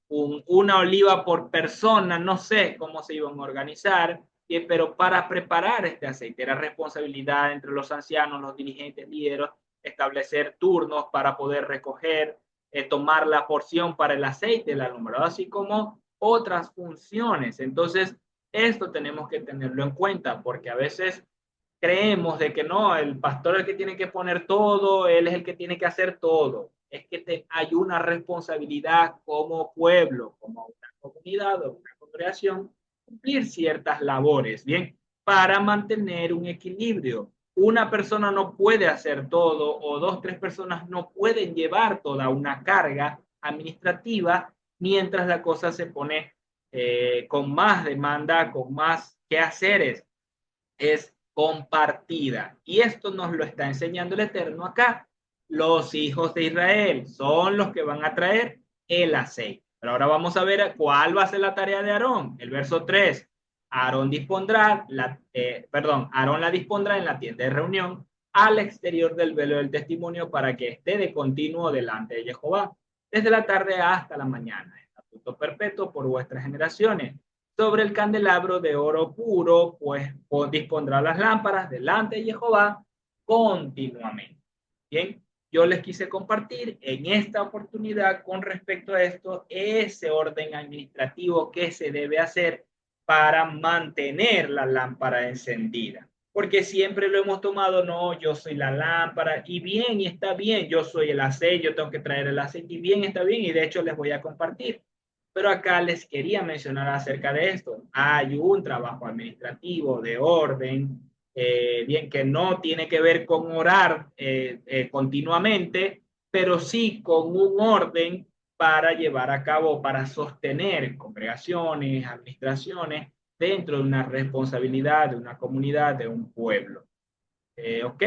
una oliva por persona, no sé cómo se iban a organizar, pero para preparar este aceite era responsabilidad entre los ancianos, los dirigentes, líderes, establecer turnos para poder recoger, tomar la porción para el aceite, el alumbrado, así como otras funciones. Entonces, esto tenemos que tenerlo en cuenta porque a veces creemos de que no, el pastor es el que tiene que poner todo, él es el que tiene que hacer todo. Es que hay una responsabilidad como pueblo, como una comunidad o una congregación, cumplir ciertas labores, ¿bien? Para mantener un equilibrio. Una persona no puede hacer todo o dos, tres personas no pueden llevar toda una carga administrativa mientras la cosa se pone con más demanda, con más quehaceres. Es compartida. Y esto nos lo está enseñando el Eterno acá. Los hijos de Israel son los que van a traer el aceite. Pero ahora vamos a ver cuál va a ser la tarea de Aarón. El verso 3. Aarón dispondrá, Aarón la dispondrá en la tienda de reunión al exterior del velo del testimonio para que esté de continuo delante de Jehová, desde la tarde hasta la mañana. Estatuto perpetuo por vuestras generaciones. Sobre el candelabro de oro puro, pues dispondrá las lámparas delante de Jehová continuamente. Bien, yo les quise compartir en esta oportunidad con respecto a esto ese orden administrativo que se debe hacer para mantener la lámpara encendida. Porque siempre lo hemos tomado, no, yo soy la lámpara, y bien, y está bien, yo soy el aceite, yo tengo que traer el aceite, y bien, está bien, y de hecho les voy a compartir. Pero acá les quería mencionar acerca de esto. Hay un trabajo administrativo de orden, bien, que no tiene que ver con orar continuamente, pero sí con un orden para llevar a cabo, para sostener congregaciones, administraciones dentro de una responsabilidad de una comunidad, de un pueblo. ¿Ok?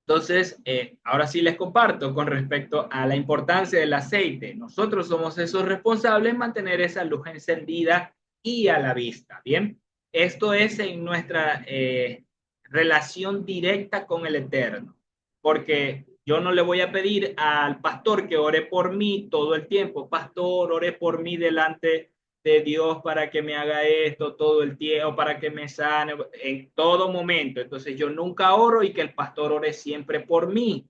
Entonces, ahora sí les comparto con respecto a la importancia del aceite. Nosotros somos esos responsables de mantener esa luz encendida y a la vista. Bien, esto es en nuestra relación directa con el Eterno, porque yo no le voy a pedir al pastor que ore por mí todo el tiempo. Pastor, ore por mí delante de Dios para que me haga esto todo el tiempo, para que me sane en todo momento. Entonces yo nunca oro y que el pastor ore siempre por mí.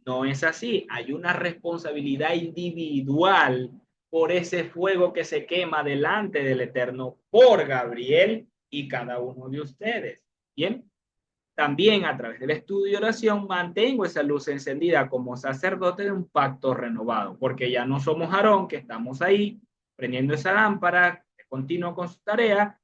No es así. Hay una responsabilidad individual por ese fuego que se quema delante del Eterno por Gabriel y cada uno de ustedes. Bien. También a través del estudio y oración mantengo esa luz encendida como sacerdote de un pacto renovado, porque ya no somos Aarón, que estamos ahí prendiendo esa lámpara de continuo con su tarea.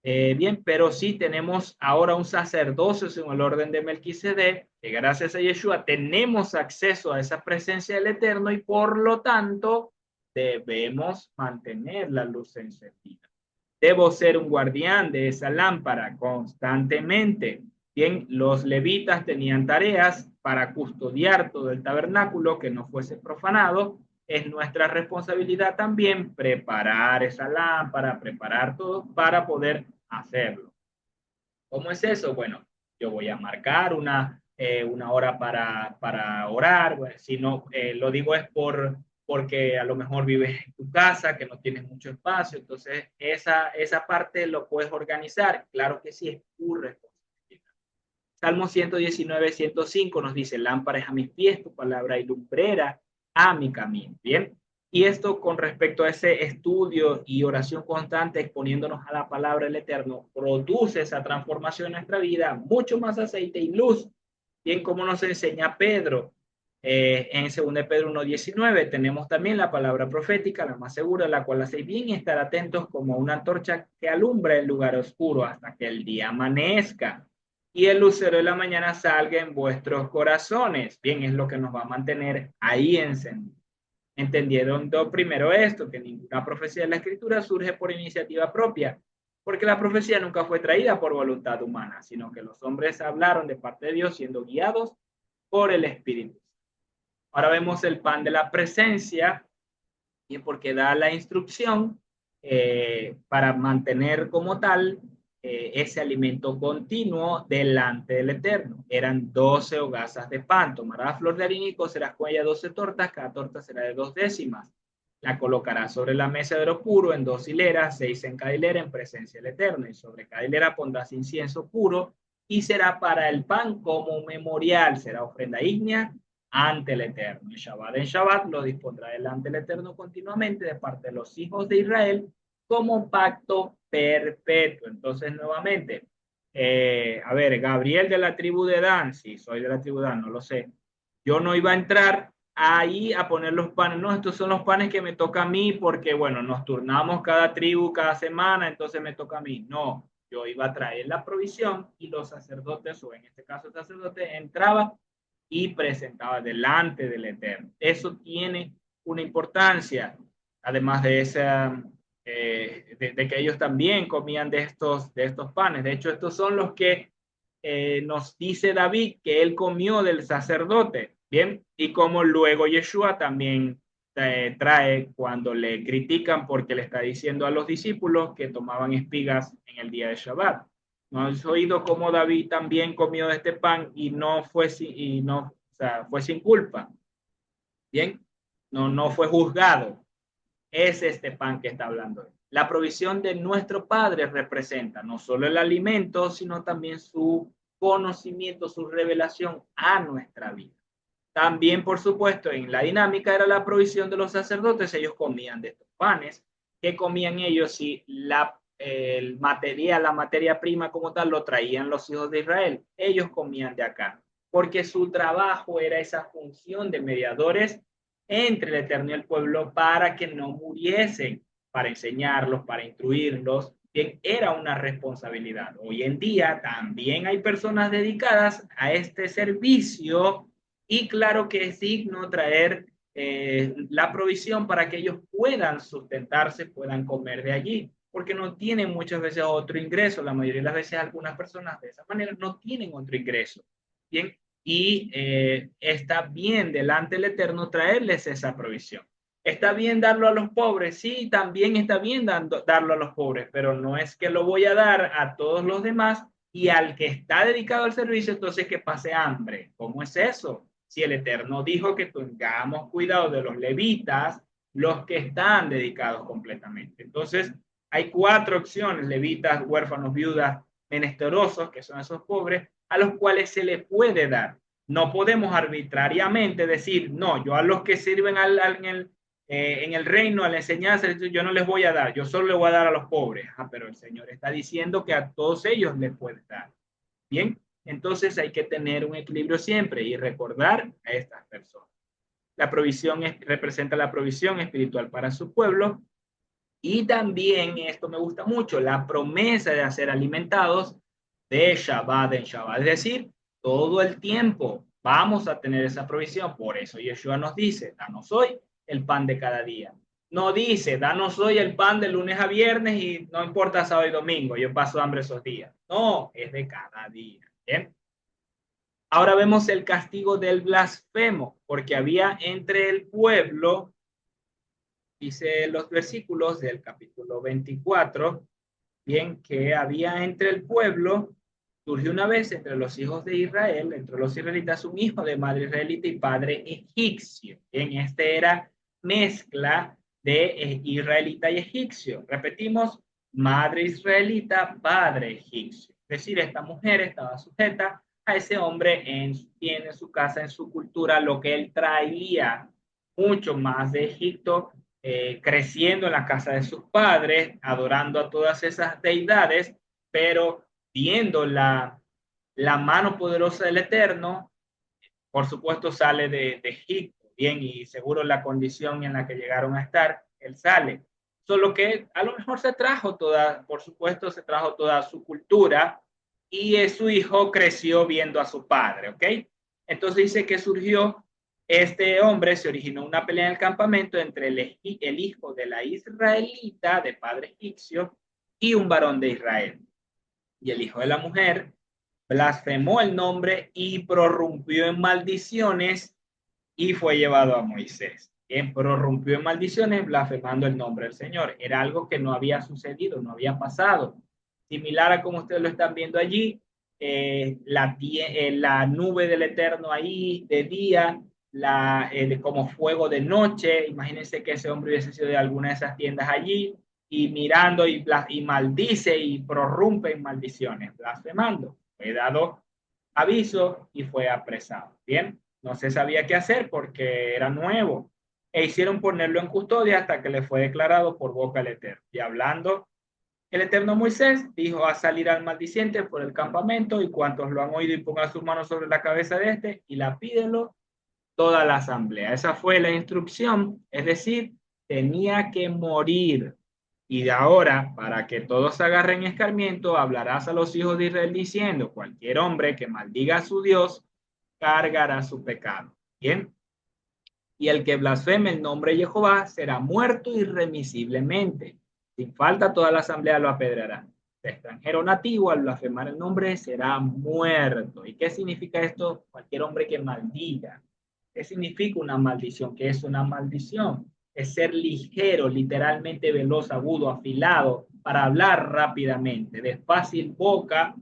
Bien, pero sí tenemos ahora un sacerdocio según el orden de Melquisedec, que gracias a Yeshua tenemos acceso a esa presencia del Eterno y por lo tanto debemos mantener la luz encendida. Debo ser un guardián de esa lámpara constantemente. Bien, los levitas tenían tareas para custodiar todo el tabernáculo que no fuese profanado. Es nuestra responsabilidad también preparar esa lámpara, preparar todo para poder hacerlo. ¿Cómo es eso? Bueno, yo voy a marcar una hora para orar. Bueno, si no, lo digo es porque a lo mejor vives en tu casa, que no tienes mucho espacio, entonces esa parte lo puedes organizar. Claro que sí, es tu responsabilidad. Salmo 119, 105 nos dice, lámpara es a mis pies, tu palabra y lumbrera a mi camino. Bien. Y esto con respecto a ese estudio y oración constante exponiéndonos a la palabra del Eterno, produce esa transformación en nuestra vida, mucho más aceite y luz. Bien, como nos enseña Pedro en 2 de Pedro 1:19, tenemos también la palabra profética, la más segura, la cual hacéis bien y estar atentos como una antorcha que alumbra el lugar oscuro hasta que el día amanezca y el lucero de la mañana salga en vuestros corazones. Bien, es lo que nos va a mantener ahí encendidos. Entendieron primero esto, que ninguna profecía de la Escritura surge por iniciativa propia, porque la profecía nunca fue traída por voluntad humana, sino que los hombres hablaron de parte de Dios siendo guiados por el Espíritu. Ahora vemos el pan de la presencia, y porque da la instrucción para mantener como tal ese alimento continuo delante del Eterno. Eran 12 hogazas de pan. Tomarás flor de harina y cocerás con ella 12 tortas, cada torta será de 2 décimas. La colocarás sobre la mesa de oro puro en 2 hileras, 6 en cada hilera en presencia del Eterno. Y sobre cada hilera pondrás incienso puro y será para el pan como memorial, será ofrenda ígnea ante el Eterno. El Shabbat en Shabbat lo dispondrá delante del Eterno continuamente de parte de los hijos de Israel como pacto perpetuo. Entonces, nuevamente, a ver, Gabriel de la tribu de Dan, si soy de la tribu de Dan, no lo sé. Yo no iba a entrar ahí a poner los panes, no, estos son los panes que me toca a mí porque, bueno, nos turnamos cada tribu cada semana, entonces me toca a mí. No, yo iba a traer la provisión y los sacerdotes, o en este caso el sacerdote, entraba y presentaba delante del Eterno. Eso tiene una importancia, además de esa, de que ellos también comían de estos panes. De hecho, estos son los que nos dice David que él comió del sacerdote, ¿bien? Y como luego Yeshua también trae cuando le critican porque le está diciendo a los discípulos que tomaban espigas en el día de Shabbat. ¿No has oído cómo David también comió de este pan y no fue o sea, fue sin culpa? Bien, no fue juzgado. Es este pan que está hablando. La provisión de nuestro Padre representa no solo el alimento, sino también su conocimiento, su revelación a nuestra vida. También, por supuesto, en la dinámica era la provisión de los sacerdotes. Ellos comían de estos panes. ¿Qué comían ellos si el material, la materia prima como tal, lo traían los hijos de Israel? Ellos comían de acá, porque su trabajo era esa función de mediadores entre el Eterno y el pueblo para que no muriesen, para enseñarlos, para instruirlos. Bien, era una responsabilidad. Hoy en día también hay personas dedicadas a este servicio y claro que es digno traer la provisión para que ellos puedan sustentarse, puedan comer de allí, porque no tienen muchas veces otro ingreso. La mayoría de las veces algunas personas de esa manera no tienen otro ingreso. Bien, y está bien delante del Eterno traerles esa provisión. ¿Está bien darlo a los pobres? Sí, también está bien darlo a los pobres, pero no es que lo voy a dar a todos los demás y al que está dedicado al servicio, entonces que pase hambre. ¿Cómo es eso? Si el Eterno dijo que tengamos cuidado de los levitas, los que están dedicados completamente. Entonces, hay cuatro opciones: levitas, huérfanos, viudas, menesterosos, que son esos pobres, a los cuales se le puede dar. No podemos arbitrariamente decir, no, yo a los que sirven en el reino, a la enseñanza, yo no les voy a dar, yo solo le voy a dar a los pobres. Pero el Señor está diciendo que a todos ellos les puede dar. Bien, entonces hay que tener un equilibrio siempre y recordar a estas personas. La provisión representa la provisión espiritual para su pueblo. Y también, esto me gusta mucho, la promesa de ser alimentados de Shabbat en Shabbat. Es decir, todo el tiempo vamos a tener esa provisión. Por eso Yeshua nos dice, danos hoy el pan de cada día. No dice, danos hoy el pan de lunes a viernes y no importa sábado y domingo, yo paso hambre esos días. No, es de cada día. ¿Bien? Ahora vemos el castigo del blasfemo, porque había entre el pueblo, dice los versículos del capítulo 24, bien, que había entre el pueblo, surgió una vez entre los hijos de Israel, entre los israelitas, un hijo de madre israelita y padre egipcio. Bien, este era mezcla de israelita y egipcio. Repetimos, madre israelita, padre egipcio. Es decir, esta mujer estaba sujeta a ese hombre en su casa, en su cultura, lo que él traía mucho más de Egipto, creciendo en la casa de sus padres, adorando a todas esas deidades, pero viendo la mano poderosa del Eterno. Por supuesto sale de Egipto, bien, y seguro la condición en la que llegaron a estar, él sale. Solo que a lo mejor se trajo toda, por supuesto, se trajo toda su cultura y su hijo creció viendo a su padre, ¿ok? Entonces dice que surgió este hombre, se originó una pelea en el campamento entre el hijo de la israelita de padre egipcio y un varón de Israel. Y el hijo de la mujer blasfemó el nombre y prorrumpió en maldiciones y fue llevado a Moisés. Quien prorrumpió en maldiciones blasfemando el nombre del Señor. Era algo que no había sucedido, no había pasado. Similar a como ustedes lo están viendo allí, la nube del Eterno ahí de día, como fuego de noche. Imagínense que ese hombre hubiese sido de alguna de esas tiendas allí y mirando y maldice y prorrumpe en maldiciones, blasfemando. Fue dado aviso y fue apresado. Bien, no se sabía qué hacer porque era nuevo. E hicieron ponerlo en custodia hasta que le fue declarado por boca del Eterno. Y hablando el Eterno Moisés, dijo a salir al maldiciente por el campamento y cuantos lo han oído y pongan sus manos sobre la cabeza de este y la pídelo toda la asamblea. Esa fue la instrucción, es decir, tenía que morir. Y de ahora, para que todos agarren escarmiento, hablarás a los hijos de Israel diciendo, cualquier hombre que maldiga a su Dios, cargará su pecado. Bien. Y el que blasfeme el nombre de Jehová será muerto irremisiblemente. Sin falta, toda la asamblea lo apedreará. El extranjero nativo, al blasfemar el nombre, será muerto. ¿Y qué significa esto? Cualquier hombre que maldiga. ¿Qué significa una maldición? ¿Qué es una maldición? Es ser ligero, literalmente veloz, agudo, afilado, para hablar rápidamente, de fácil boca,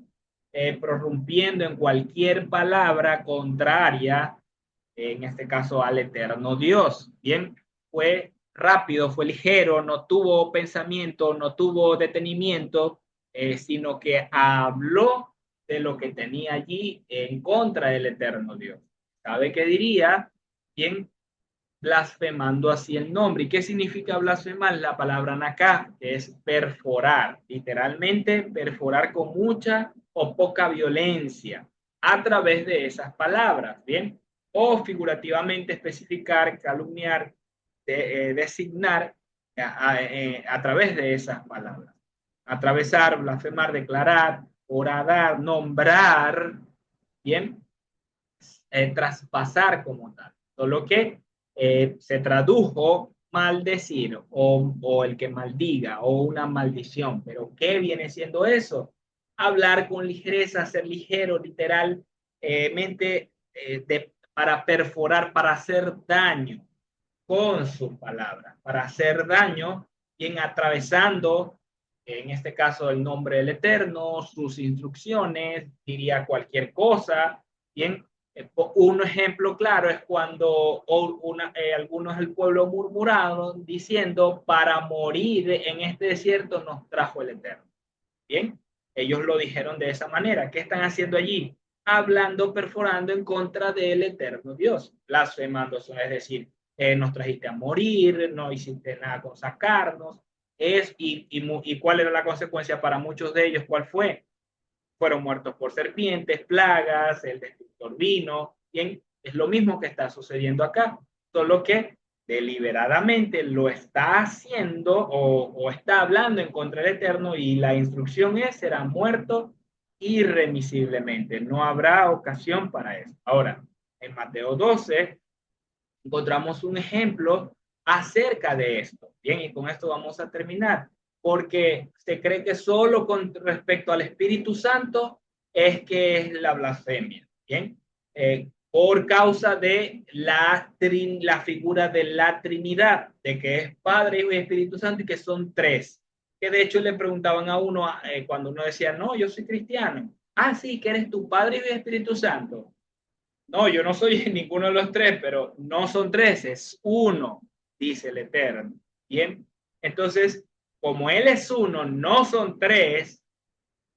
prorrumpiendo en cualquier palabra contraria, en este caso al eterno Dios. Bien, fue rápido, fue ligero, no tuvo pensamiento, no tuvo detenimiento, sino que habló de lo que tenía allí en contra del eterno Dios. ¿Sabe qué diría? Bien, blasfemando así el nombre. ¿Y qué significa blasfemar? La palabra nakah, que es perforar, literalmente perforar con mucha o poca violencia a través de esas palabras, ¿bien? O figurativamente especificar, calumniar, designar a través de esas palabras. Atravesar, blasfemar, declarar, horadar, nombrar, ¿bien? Traspasar como tal. Solo que se tradujo maldecir o el que maldiga o una maldición. Pero ¿qué viene siendo eso? Hablar con ligereza, ser ligero, literalmente para perforar, para hacer daño con sus palabras, para hacer daño, bien atravesando, en este caso, el nombre del Eterno, sus instrucciones, diría cualquier cosa, bien. Un ejemplo claro es cuando algunos del pueblo murmuraron diciendo, para morir en este desierto nos trajo el Eterno. Bien, ellos lo dijeron de esa manera. ¿Qué están haciendo allí? Hablando, perforando en contra del eterno Dios, blasfemando, es decir, nos trajiste a morir, no hiciste nada con sacarnos. ¿Y cuál era la consecuencia para muchos de ellos? ¿Cuál fue? Fueron muertos por serpientes, plagas, el destructor vino. Bien, es lo mismo que está sucediendo acá, solo que deliberadamente lo está haciendo o está hablando en contra del Eterno y la instrucción es, será muerto irremisiblemente. No habrá ocasión para eso. Ahora, en Mateo 12 encontramos un ejemplo acerca de esto. Bien, y con esto vamos a terminar, porque se cree que solo con respecto al Espíritu Santo es que es la blasfemia. Bien, por causa de la figura de la Trinidad, de que es Padre, Hijo y Espíritu Santo y que son tres. Que de hecho le preguntaban a uno cuando uno decía, no, yo soy cristiano. Ah, sí, que eres tu Padre, Hijo y Espíritu Santo. No, yo no soy ninguno de los tres, pero no son tres, es uno, dice el Eterno. Bien, entonces, como Él es uno, no son tres,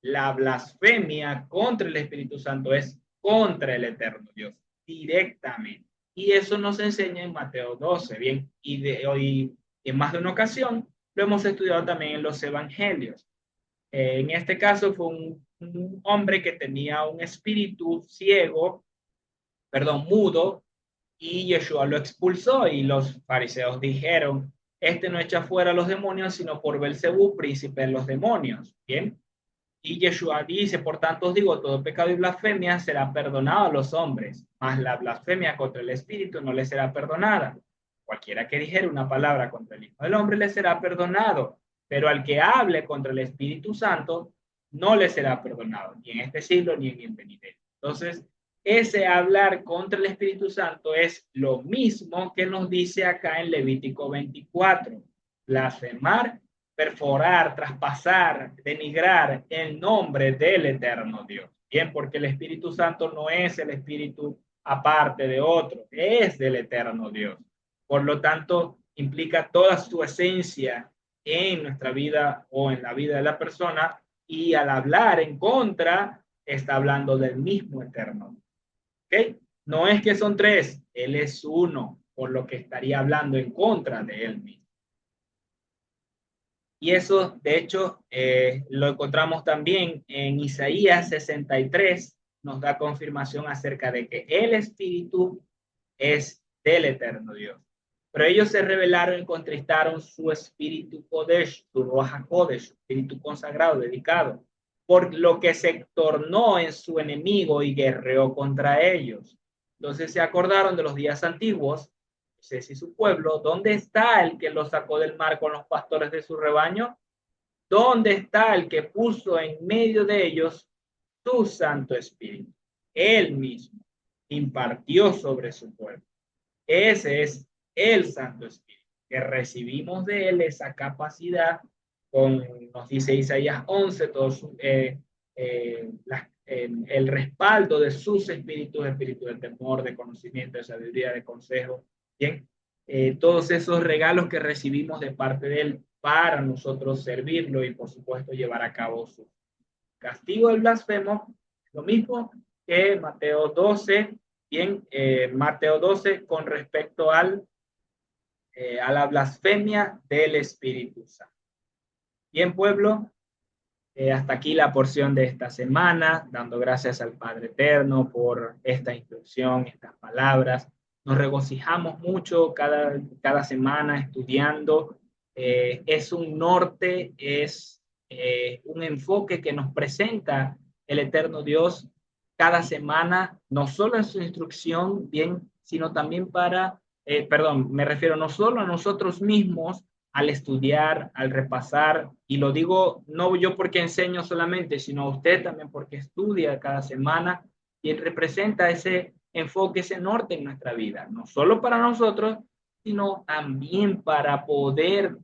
la blasfemia contra el Espíritu Santo es contra el Eterno Dios, directamente. Y eso nos enseña en Mateo 12, bien, y hoy en más de una ocasión lo hemos estudiado también en los Evangelios. En este caso fue un hombre que tenía un espíritu ciego, perdón, mudo, y Yeshua lo expulsó y los fariseos dijeron, este no echa fuera a los demonios, sino por Belcebú, príncipe de los demonios. Bien. Y Yeshua dice, por tanto os digo, todo pecado y blasfemia será perdonado a los hombres, mas la blasfemia contra el Espíritu no le será perdonada. Cualquiera que dijere una palabra contra el Hijo del Hombre le será perdonado, pero al que hable contra el Espíritu Santo no le será perdonado, ni en este siglo ni en el venidero. Entonces, ese hablar contra el Espíritu Santo es lo mismo que nos dice acá en Levítico 24, blasfemar, perforar, traspasar, denigrar el nombre del eterno Dios. Bien, porque el Espíritu Santo no es el Espíritu aparte de otro, es del eterno Dios. Por lo tanto, implica toda su esencia en nuestra vida o en la vida de la persona, y al hablar en contra, está hablando del mismo eterno. ¿Ok? No es que son tres, Él es uno, por lo que estaría hablando en contra de Él mismo. Y eso, de hecho, lo encontramos también en Isaías 63, nos da confirmación acerca de que el Espíritu es del eterno Dios. Pero ellos se rebelaron y contristaron su espíritu Kodesh, su Ruach Kodesh, su espíritu consagrado, dedicado, por lo que se tornó en su enemigo y guerreó contra ellos. Entonces se acordaron de los días antiguos, Moisés y su pueblo. ¿Dónde está el que los sacó del mar con los pastores de su rebaño? ¿Dónde está el que puso en medio de ellos su Santo Espíritu? Él mismo impartió sobre su pueblo. Ese es el Santo Espíritu, que recibimos de él esa capacidad, con, nos dice Isaías 11, todos, el respaldo de sus espíritus, espíritu de temor, de conocimiento, de sabiduría, de consejo, bien, todos esos regalos que recibimos de parte de él para nosotros servirlo y por supuesto llevar a cabo su castigo del blasfemo, lo mismo que Mateo 12, bien, Mateo 12 con respecto a la blasfemia del Espíritu Santo. Bien, pueblo, hasta aquí la porción de esta semana, dando gracias al Padre Eterno por esta instrucción, estas palabras. Nos regocijamos mucho cada semana estudiando. Es un norte, es un enfoque que nos presenta el Eterno Dios cada semana, no solo en su instrucción, bien, sino también perdón, me refiero no solo a nosotros mismos, al estudiar, al repasar, y lo digo no yo porque enseño solamente, sino usted también porque estudia cada semana y representa ese enfoque, ese norte en nuestra vida, no solo para nosotros, sino también para poder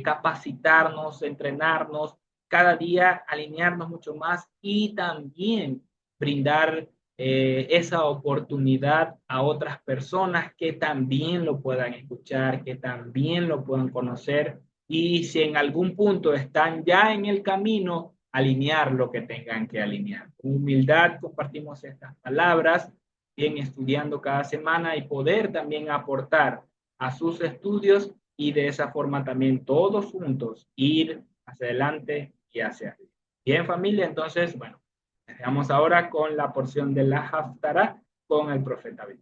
capacitarnos, entrenarnos, cada día alinearnos mucho más y también brindar esa oportunidad a otras personas que también lo puedan escuchar, que también lo puedan conocer y si en algún punto están ya en el camino, alinear lo que tengan que alinear. Con humildad compartimos estas palabras, bien estudiando cada semana y poder también aportar a sus estudios y de esa forma también todos juntos ir hacia adelante y hacia arriba. Bien, familia, entonces, bueno. Veamos ahora con la porción de la Haftarah con el profeta Abel.